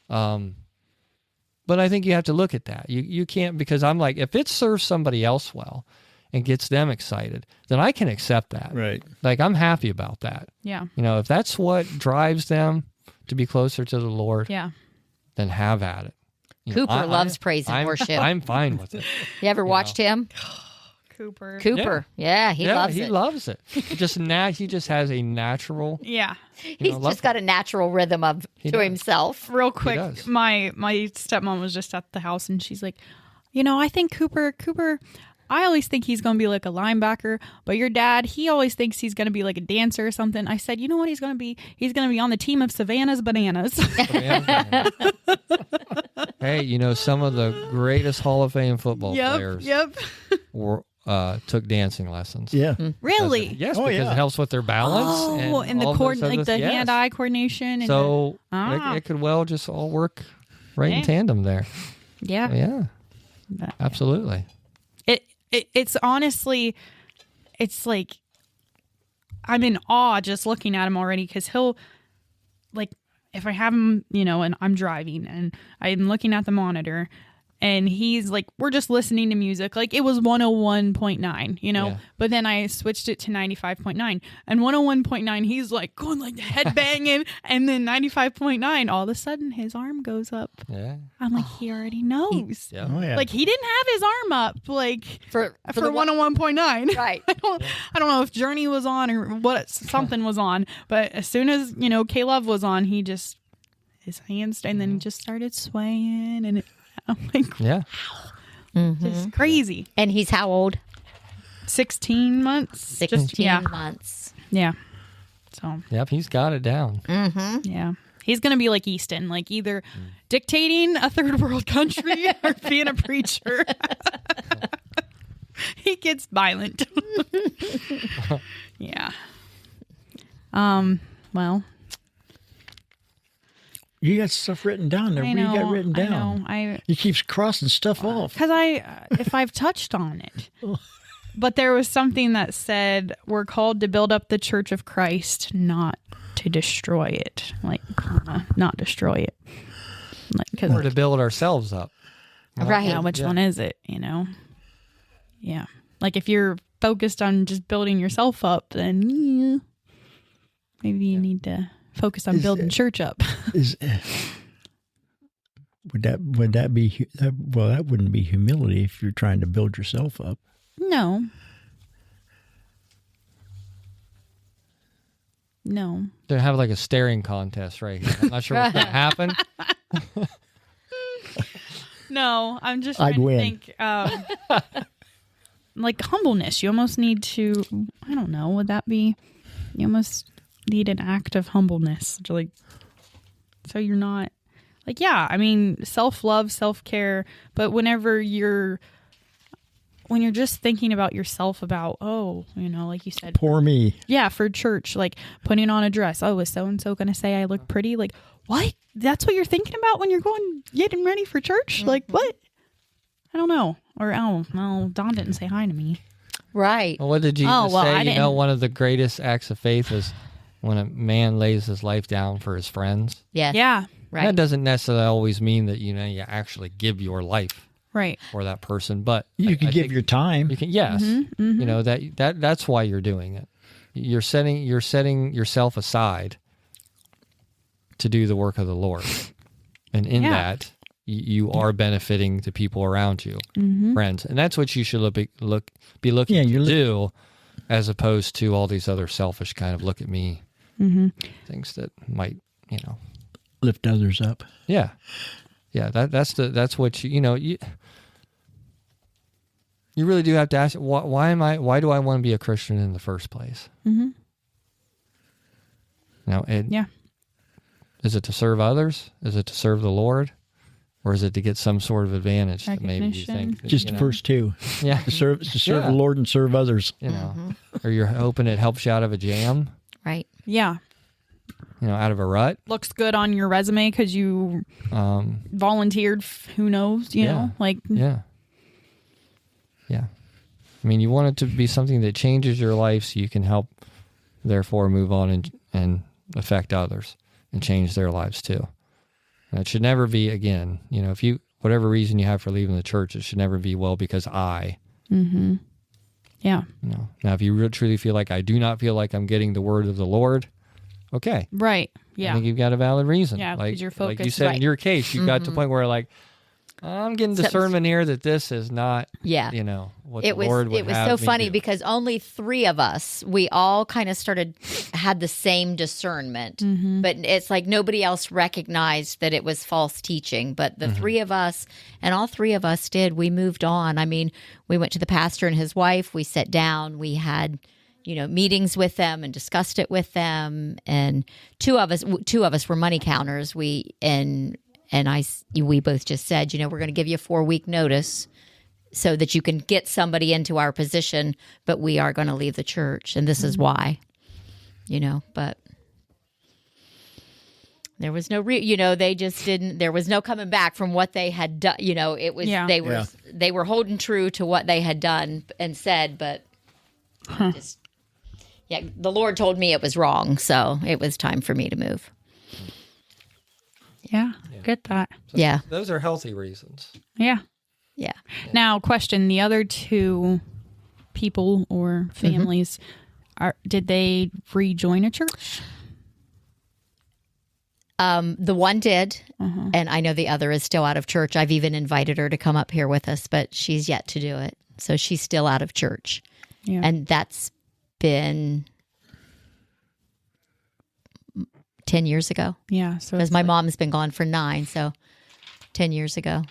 But I think you have to look at that. You can't, because I'm like, if it serves somebody else well and gets them excited, then I can accept that. Right. Like, I'm happy about that. Yeah. You know, if that's what drives them to be closer to the Lord, Yeah. then have at it. You know, Cooper loves praise and worship. I'm fine with it. You ever watched him? Cooper. Yeah, he loves he it. loves it. He just has a natural. Yeah. He's just got a natural rhythm to himself. Real quick, does. my stepmom was just at the house and she's like, I think Cooper, I always think he's going to be like a linebacker, but your dad, he always thinks he's going to be like a dancer or something. I said, you know what he's going to be? He's going to be on the team of Savannah's Bananas. Hey, some of the greatest Hall of Fame football players were took dancing lessons. Yeah. Really? Yes, Oh, because yeah. it helps with their balance. And the all those other- the yes. hand-eye coordination. And So Ah. it could well just all work right in Yeah. tandem there. yeah. Yeah, absolutely. It's honestly, it's like, I'm in awe just looking at him already, because he'll, like, if I have him, and I'm driving and I'm looking at the monitor and he's like, we're just listening to music. Like, it was 101.9, Yeah. but then I switched it to 95.9, and 101.9, he's like going like head banging. And then 95.9, all of a sudden his arm goes up. Yeah. I'm like, he already knows. Yeah. Oh, yeah. Like, he didn't have his arm up like For for the 101.9. Right. I don't know if Journey was on or what, something was on, but as soon as, K-Love was on, he just, his hands, and then he just started swaying, and I'm like, Yeah. just crazy. And he's how old? 16 months. 16 months. Yeah. So, Yep. He's got it down. yeah. He's going to be like Easton, like either dictating a third world country or being a preacher. He gets violent. Yeah. Well, You got stuff written down there. I What do know, you got written down? I know. He keeps crossing stuff off. Because if I've touched on it. But there was something that said we're called to build up the church of Christ, not to destroy it. Like, not destroy it. Like, Or to build ourselves up. Right. yeah, which one is it, Yeah. Like, if you're focused on just building yourself up, then maybe you need to focus on building church up. Would that be well? That wouldn't be humility if you're trying to build yourself up. No. They have like a staring contest right here. I'm not sure what's going to happen. No, I'm just I'd trying to win. think. Like humbleness, you almost need to. I don't know. Would that be? You almost need an act of humbleness, like, so you're not like, yeah. I mean, self-love, self-care, but when you're just thinking about yourself, about like you said, Poor me. yeah, for church, like putting on a dress. Oh, is so and so going to say I look pretty? Like, what? That's what you're thinking about when you're getting ready for church? Like, what? I don't know. Or, Don didn't say hi to me. Right. Well, what did Jesus I say? didn't. One of the greatest acts of faith is when a man lays his life down for his friends. Yes. Yeah. Right. That doesn't necessarily always mean that you actually give your life Right. for that person, but You I can give think your time. you can. Yes, that's why you're doing it. You're setting yourself aside to do the work of the Lord, and in that you are benefiting the people around you, friends, and that's what you should be looking to do, as opposed to all these other selfish kind of look at me things that might Lift others up. Yeah. That's what you really do have to ask, why do I want to be a Christian in the first place? Mm-hmm. Is it to serve others? Is it to serve the Lord? Or is it to get some sort of advantage that maybe you think? Just the first two. Yeah. To serve the Lord and serve others. You know, or you're hoping it helps you out of a jam. Right. Yeah. Out of a rut. Looks good on your resume because you volunteered. Who knows? You know, like. Yeah. Yeah. I mean, you want it to be something that changes your life so you can help, therefore, move on and affect others and change their lives too. And it should never be, again, if you, whatever reason you have for leaving the church, it should never be, well, because I. Mm-hmm. Yeah. Now, if you truly feel like, I do not feel like I'm getting the word of the Lord, okay. Right. Yeah. I think you've got a valid reason. Yeah, because you're focused. Like you said in your case, you got to the point where I'm getting discernment here that this is not, what the Lord would have. It was so funny because only 3 of us, we all kind of had the same discernment, but it's like nobody else recognized that it was false teaching. But the 3 of us, and all 3 of us we moved on. I mean, we went to the pastor and his wife, we sat down, we had meetings with them and discussed it with them. And two of us were money counters. We both just said, we're going to give you a 4-week notice so that you can get somebody into our position, but we are going to leave the church. And this is why, but there was no, they just didn't, there was no coming back from what they had done. It was, they were holding true to what they had done and said, but the Lord told me it was wrong. So it was time for me to move. Yeah. Get that. So those are healthy reasons. Yeah. Yeah. Now, question: the other 2 people or families, did they rejoin a church? The one did, and I know the other is still out of church. I've even invited her to come up here with us, but she's yet to do it. So she's still out of church, and that's been 10 years ago. Yeah. So because my mom's been gone for 9, so 10 years ago.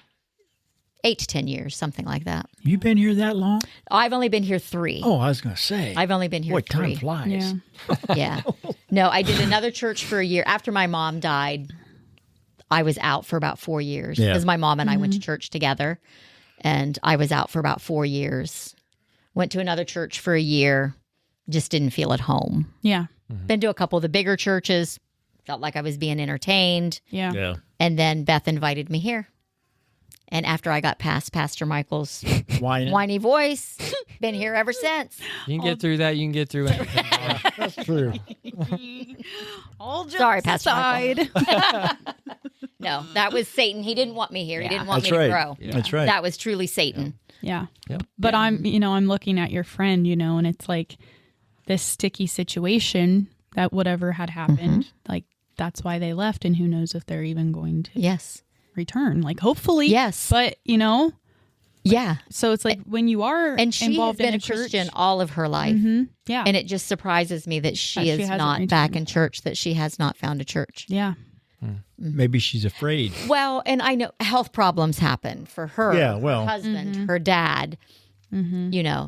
8 to 10 years, something like that. You been here that long? I've only been here 3. Oh, I was going to say. I've only been here 3. Time flies. Yeah. Yeah. No, I did another church for a year. After my mom died, I was out for about 4 years. Because my mom and I went to church together, and I was out for about 4 years. Went to another church for a year, just didn't feel at home. Yeah. Been to a couple of the bigger churches, felt like I was being entertained. Yeah. And then Beth invited me here. And after I got past Pastor Michael's whiny voice, been here ever since. You can get through that. You can get through anything. That's true. All jokes Sorry, Pastor aside. No, that was Satan. He didn't want me here. He didn't want That's me right. to grow. Yeah. That's right. That was truly Satan. Yeah. Yep. But I'm looking at your friend, and it's like this sticky situation that whatever had happened, like that's why they left. And who knows if they're even going to return, like hopefully. Yes. But, Yeah. So it's like when you are and she involved has been in a Christian all of her life. Yeah. And it just surprises me that she is not back in church, that she has not found a church. Yeah. Maybe she's afraid. Well, and I know health problems happen for her, her husband, her dad,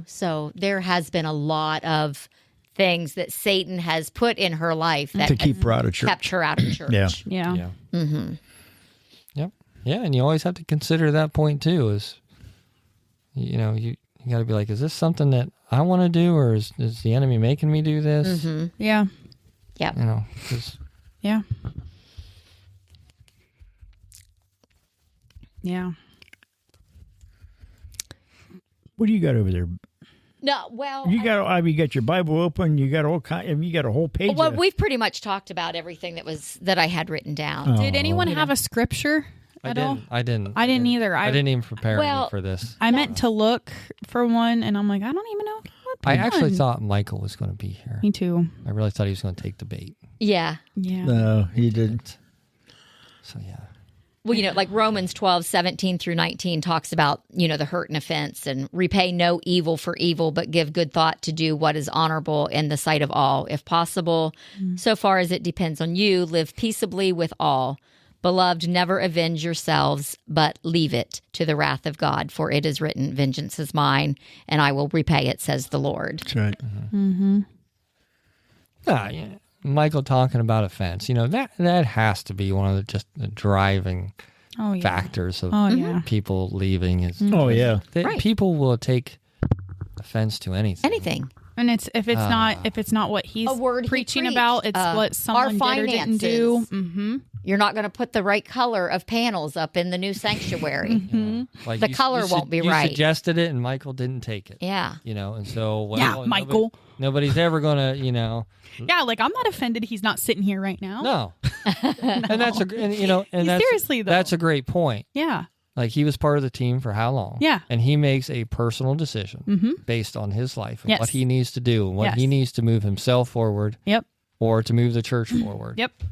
so there has been a lot of things that Satan has put in her life that to keep her out of church. Kept her out of church. Yeah. Mm-hmm. Yep. Yeah, and you always have to consider that point too. Is you got to be like, is this something that I want to do, or is the enemy making me do this? Yeah. Yeah. Yeah. Yeah. What do you got over there? No, well, you got your Bible open. You got you got a whole page. Well, we've pretty much talked about everything that I had written down. Did anyone have a scripture at all? I didn't either. I didn't even prepare any for this. I meant to look for one, and I'm like, I don't even know what. I actually thought Michael was going to be here. Me too. I really thought he was going to take the bait. Yeah. Yeah. No, he didn't. So yeah. Well, like Romans 12:17-19 talks about, the hurt and offense, and repay no evil for evil, but give good thought to do what is honorable in the sight of all. If possible, so far as it depends on you, live peaceably with all. Beloved, never avenge yourselves, but leave it to the wrath of God. For it is written, vengeance is mine, and I will repay it, says the Lord. That's right. Yeah. Michael talking about offense, that has to be one of the driving factors of people leaving. Is people will take offense to anything. And if it's not what he's preaching about, it's what someone did or didn't do. Mm-hmm. You're not going to put the right color of panels up in the new sanctuary. Like the color won't be right. You suggested it, and Michael didn't take it. Yeah. And so Michael. Nobody's ever going to, Yeah, like I'm not offended he's not sitting here right now. No. And that's seriously though. That's a great point. Yeah. Like he was part of the team for how long? Yeah. And he makes a personal decision based on his life and what he needs to do and what he needs to move himself forward. Yep. Or to move the church forward. Yep.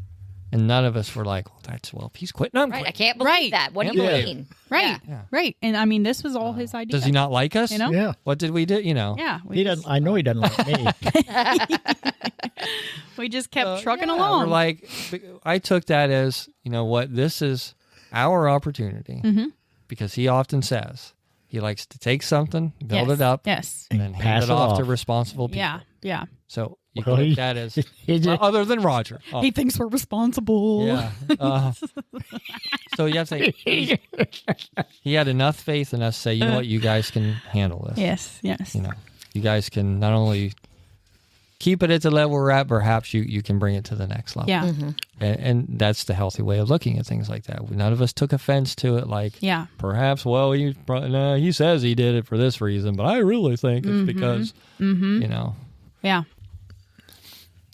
And none of us were like, if he's quitting, I'm quitting. I can't believe that. What do you mean? Right. Yeah. Right. And I mean, this was all his idea. Does he not like us? Yeah. What did we do? Yeah. He doesn't. I know he doesn't like me. We just kept trucking along. We're like, I took that as, this is our opportunity. Because he often says he likes to take something, build it up, and then hand it off to responsible people. Yeah. Yeah. So you can look at that as, other than Roger. Oh. He thinks we're responsible. Yeah. So you have to say, he had enough faith in us to say, you know what, you guys can handle this. Yes, yes. You guys can not only keep it at the level we're at, perhaps you can bring it to the next level. Yeah. And that's the healthy way of looking at things like that. None of us took offense to it like, perhaps, he says he did it for this reason, but I really think it's because, Yeah.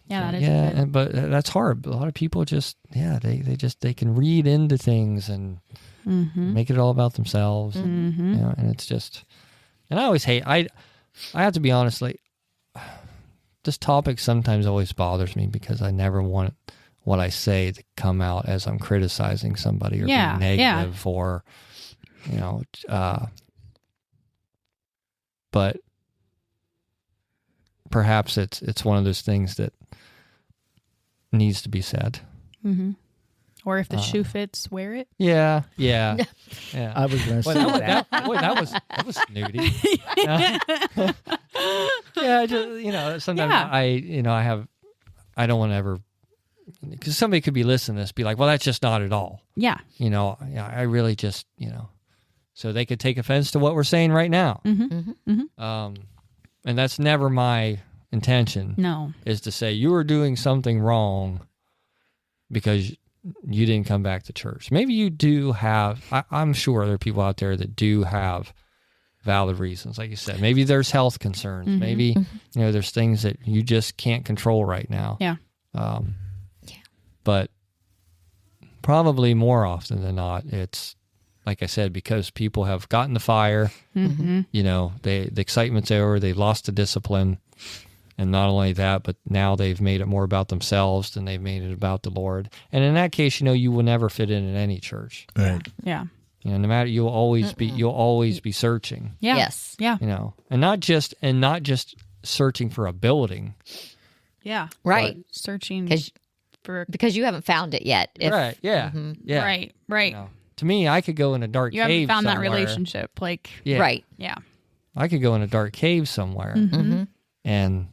Yeah, that is but that's hard. A lot of people just, they can read into things and make it all about themselves. And it's just, and I always hate, I have to be honest, like, this topic sometimes always bothers me because I never want what I say to come out as I'm criticizing somebody or being negative or, but perhaps it's one of those things that needs to be said. Or if the shoe fits, wear it. Yeah. I was going to say that. That was snooty. Sometimes I don't want to ever, because somebody could be listening to this, be like, well, that's just not at all. Yeah. I really just, so they could take offense to what we're saying right now. And that's never my intention. No. Is to say you were doing something wrong because you didn't come back to church. Maybe you do have, I'm sure there are people out there that do have valid reasons. Like you said, maybe there's health concerns. Maybe, there's things that you just can't control right now. Yeah. But probably more often than not, it's, like I said, because people have gotten the fire, the excitement's over, they've lost the discipline. And not only that, but now they've made it more about themselves than they've made it about the Lord. And in that case, you will never fit in any church. Right. Yeah. No matter, you'll always be searching. Yeah. Yes. Yeah. And not just searching for a building. Yeah. Right. Searching because you haven't found it yet. Right. Yeah. Yeah. Right. To me, I could go in a dark cave somewhere. You haven't found that relationship. Like, yeah. Right. Yeah. I could go in a dark cave somewhere and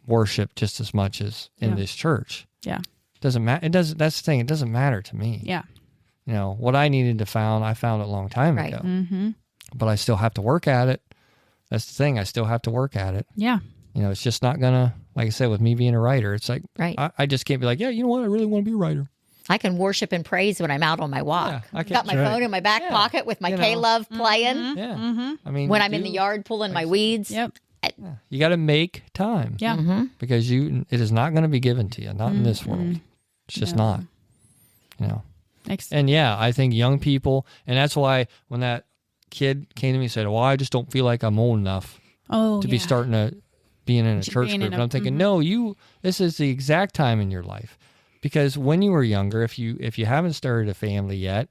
worship just as much as in this church. Yeah. Doesn't matter. That's the thing. It doesn't matter to me. Yeah. What I needed to found, I found it a long time ago. But I still have to work at it. That's the thing. I still have to work at it. Yeah. It's just not gonna, like I said, with me being a writer, it's like, I just can't be like, yeah, you know what? I really want to be a writer. I can worship and praise when I'm out on my walk. Yeah, I got my phone in my back pocket with my K-Love playing. Yeah. I mean, when I'm in the yard pulling my weeds. Yep. You got to make time. Yeah. Because it is not going to be given to you, not in this world. It's just not. And I think young people, and that's why when that kid came to me and said, well, I just don't feel like I'm old enough to be starting to being in a church group. And I'm thinking, no, this is the exact time in your life. Because when you were younger, if you haven't started a family yet,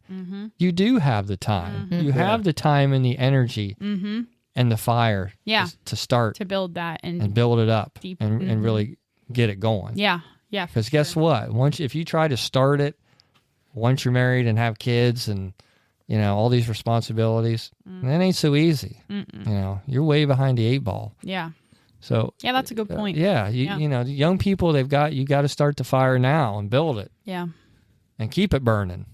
you do have the time. You have the time and the energy and the fire to start. To build that and build it up and really get it going. Yeah. Yeah. Because guess what? If you try to start it, once you're married and have kids and, all these responsibilities, that ain't so easy. You're way behind the 8 ball. Yeah. So that's a good point. The young people, you got to start the fire now and build it. Yeah. And keep it burning.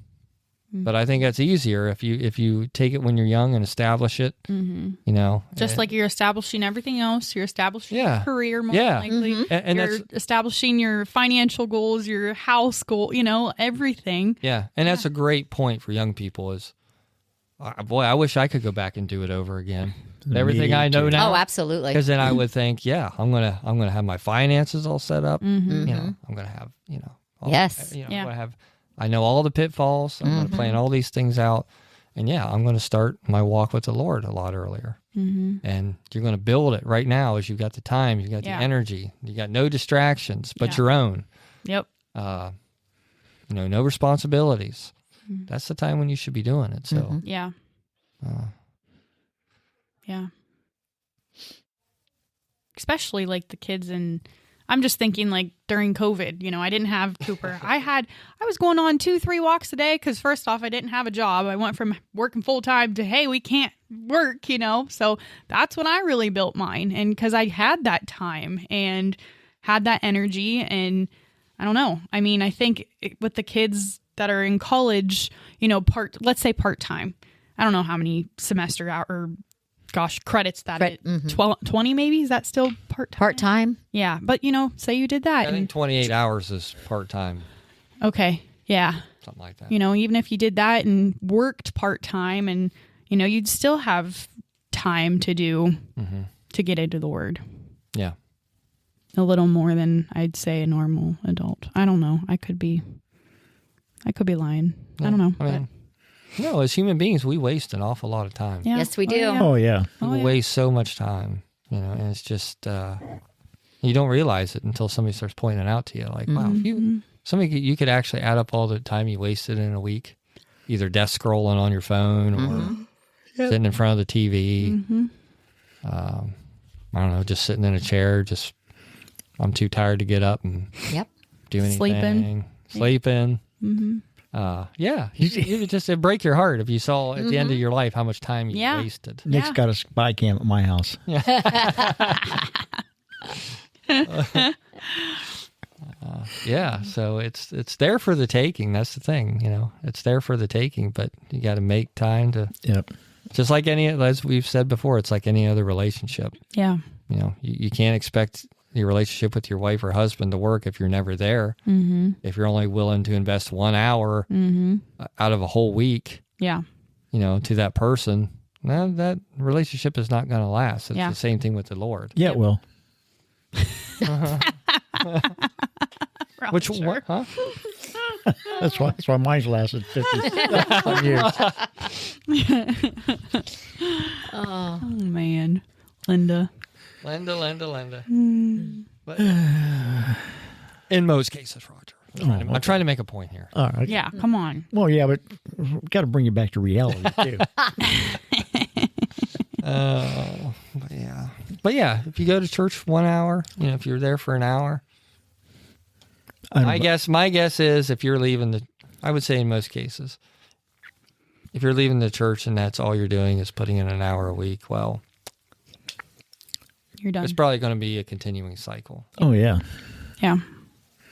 But I think that's easier if you take it when you're young and establish it. You know, just like you're establishing everything else, you're establishing your career more likely. And you're establishing your financial goals, your house goal, you know, everything. Yeah, and that's a great point for young people. Is boy, I wish I could go back and do it over again. Everything I know now. Oh, absolutely. Because then I would think, I'm gonna have my finances all set up. You know, I'm gonna have Yes. I'm gonna have. I know all the pitfalls. I'm going to plan all these things out. And I'm going to start my walk with the Lord a lot earlier. And you're going to build it right now as you've got the time, you've got the energy, you got no distractions but your own. Yep. You know, no responsibilities. That's the time when you should be doing it. So, yeah. Especially like the kids I'm just thinking like during COVID, you know, I didn't have Cooper. I was going on 2-3 walks a day because first off, I didn't have a job. I went from working full time to, hey, we can't work, you know? So that's when I really built mine. And because I had that time and had that energy and I don't know. I mean, I think with the kids that are in college, you know, let's say part-time. I don't know how many semester credits that 20 maybe, is that still part-time? Yeah, but you know, say you did that. I think 28 hours is part-time. Okay, yeah. Something like that. You know, even if you did that and worked part-time and, you know, you'd still have time to do, to get into the Word. Yeah. A little more than I'd say a normal adult. I don't know. I could be lying. No, I don't know. I mean, no, as human beings, we waste an awful lot of time. Yeah. Yes, we do. Oh, yeah. We waste so much time, you know, and it's just, you don't realize it until somebody starts pointing it out to you. Like, wow, you could actually add up all the time you wasted in a week, either desk scrolling on your phone or sitting in front of the TV. I don't know, just sitting in a chair, I'm too tired to get up and do anything. Sleeping. You would just it'd break your heart if you saw at the end of your life how much time you wasted. Nick's got a spy cam at my house. So it's there for the taking. That's the thing, you know. It's there for the taking, but you got to make time to. Just like as we've said before, it's like any other relationship. Yeah. You know, you can't expect your relationship with your wife or husband to work if you're never there. If you're only willing to invest 1 hour out of a whole week, you know, to that person, that relationship is not going to last. It's the same thing with the Lord. Yeah, it will. Which what? Huh? That's why mine's lasted 50 years. Oh man, Linda. But in most cases, Roger. I'm trying to make a point here. All right. Yeah, come on. Well, yeah, but we've got to bring you back to reality too. But if you go to church 1 hour, you know, if you're there for an hour, my guess is if you're leaving I would say in most cases, if you're leaving the church and that's all you're doing is putting in an hour a week, well, you're done. It's probably going to be a continuing cycle. Oh, yeah. Yeah.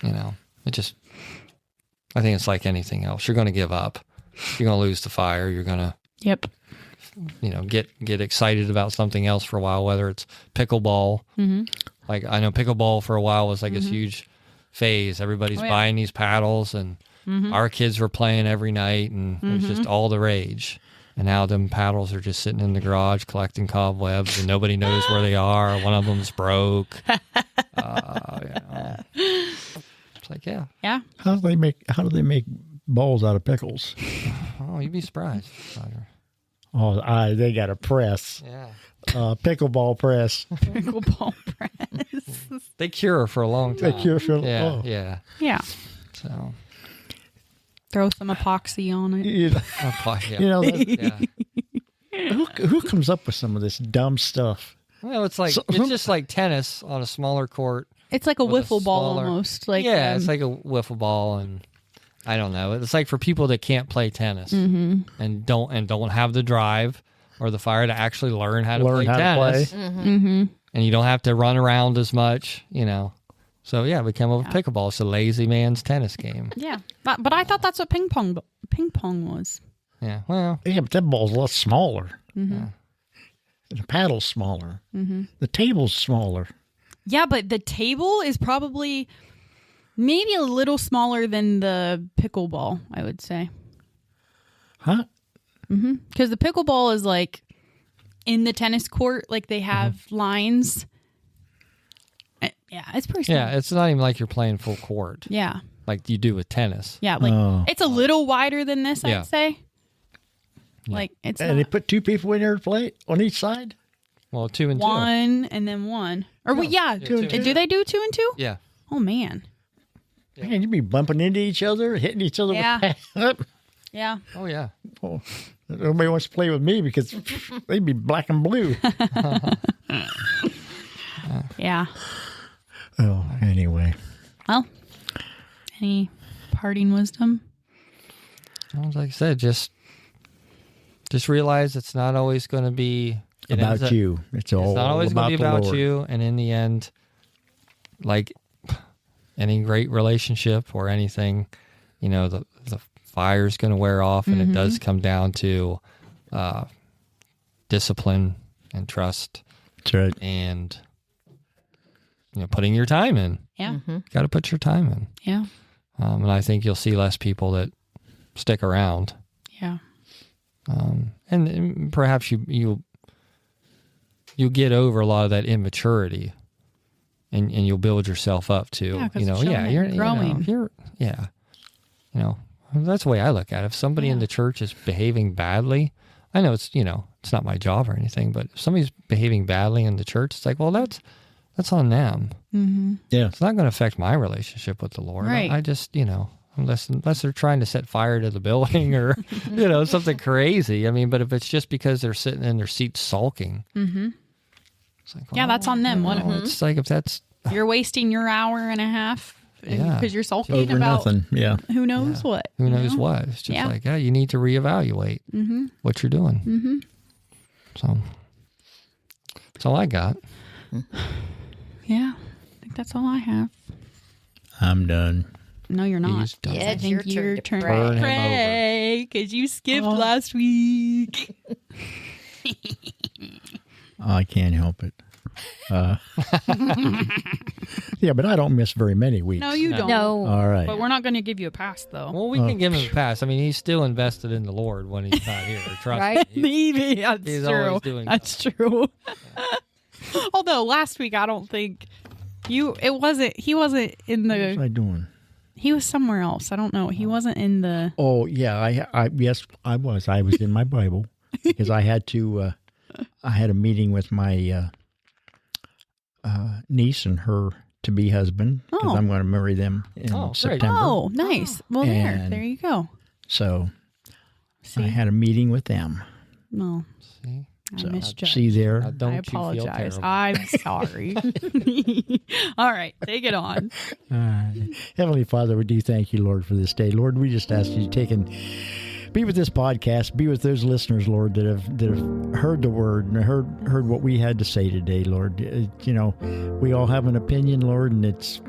You know, I think it's like anything else. You're going to give up. You're going to lose the fire. You're going to, you know, get excited about something else for a while, whether it's pickleball. Like I know pickleball for a while was like this huge phase. Everybody's buying these paddles and our kids were playing every night and it was just all the rage. And now them paddles are just sitting in the garage collecting cobwebs, and nobody knows where they are. One of them's broke. You know. It's like, How do they make balls out of pickles? Oh, you'd be surprised, Roger. Oh, they got a press. Yeah. Pickleball press. Pickleball press. They cure for a long time. They cure for Yeah. So. Throw some epoxy on it. You know, who comes up with some of this dumb stuff? Well, it's just like tennis on a smaller court. It's like a wiffle ball almost. Like it's like a wiffle ball, and I don't know. It's like for people that can't play tennis and don't have the drive or the fire to actually learn how to play tennis. And you don't have to run around as much, you know. So yeah, we came up with pickleball. It's a lazy man's tennis game. Yeah, but I thought that's what ping pong was. Yeah, well, Yeah, but that ball's a lot smaller. Mm-hmm. The paddle's smaller. Mm-hmm. The table's smaller. Yeah, but the table is probably maybe a little smaller than the pickleball, I would say. Huh? Mm-hmm. Because the pickleball is like in the tennis court, like they have lines. Yeah, it's pretty small. yeah, it's not even like you're playing full court. Yeah. Like you do with tennis. Yeah, like it's a little wider than this, Yeah. I'd say. Yeah. Like it's And they put two people in there to play on each side? Well, 2 and 2. one and then one. Or No, yeah, two and two. do they do 2 and 2? Yeah. Oh man. Man, you'd be bumping into each other, hitting each other Yeah. with Yeah. Oh yeah. Oh, nobody wants to play with me because they'd be black and blue. Yeah. Oh, anyway. Well, any parting wisdom? Well, like I said, just realize it's not always going to be About you. It's all It's not always going to be the about Lord. you. And in the end, like any great relationship or anything, the fire's going to wear off, and it does come down to discipline and trust. That's right. And putting your time in. Yeah. Got to put your time in. Yeah. And I think you'll see less people that stick around. Yeah. And perhaps you'll get over a lot of that immaturity, and you'll build yourself up to, Yeah, 'cause it's showing that you're you're growing. That's the way I look at it. If somebody in the church is behaving badly, I know it's not my job or anything, but if somebody's behaving badly in the church, it's like, well, that's on them. Mm-hmm. Yeah. It's not going to affect my relationship with the Lord. Right. I just, unless they're trying to set fire to the building or, something crazy. I mean, but if it's just because they're sitting in their seats sulking, it's like, Yeah, that's on them. It's like if that's You're wasting your hour and a half because you're sulking Over about nothing. Yeah. who knows what. who knows what. It's just like, you need to reevaluate what you're doing. Mm-hmm. So that's all I got. Yeah, I think that's all I have. I'm done. No, you're not. He's done. Yeah, I it's think your turn to turn Burn to him pray because you skipped last week. I can't help it. Yeah, but I don't miss very many weeks. No, you don't. No. All right. But we're not going to give you a pass, though. Well, we can give him a pass. I mean, he's still invested in the Lord when he's not here. Trust Right? me. Maybe that's He's true. always doing That's true. Although last week, I don't think he wasn't in What was the. I doing? He was somewhere else. I don't know. He wasn't in the. Oh, yeah. Yes, I was. I was in my Bible because I had to. I had a meeting with my niece and her to-be husband because Oh. I'm going to marry them in Oh, great. September. Oh, nice. Well, And- there you go. So See, I had a meeting with them. no, See? I So misjudged. see there. Don't I you feel apologize. terrible. I'm sorry. All right, take it on. Heavenly Father, we do thank you, Lord, for this day. Lord, we just ask you to take and be with this podcast, be with those listeners, Lord, that have heard the word and heard what we had to say today, Lord. We all have an opinion, Lord, and it's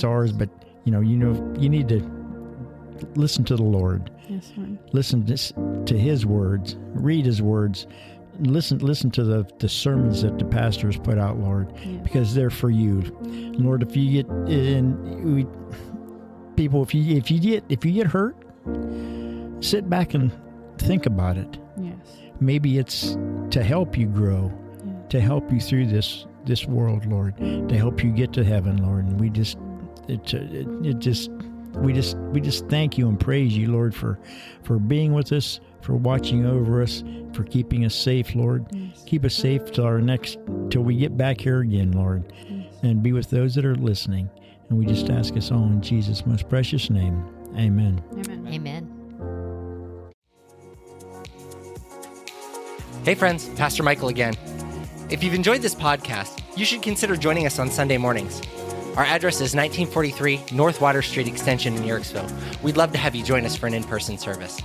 ours, but you need to listen to the Lord. Yes, Lord. Listen to His words, read His words, listen to the sermons that the pastors put out, Lord, because they're for you, Lord. If you get if you get hurt, sit back and think about it. Yes. Maybe it's to help you grow, to help you through this world, Lord, to help you get to heaven, Lord. And we just thank you and praise you, Lord, for being with us, for watching over us, for keeping us safe, Lord. Yes. Keep us safe till we get back here again, Lord, and be with those that are listening. And we just ask us all in Jesus' most precious name. Amen. Amen. Amen. Hey friends, Pastor Michael again. If you've enjoyed this podcast, you should consider joining us on Sunday mornings. Our address is 1943 North Water Street Extension in Yorksville. We'd love to have you join us for an in-person service.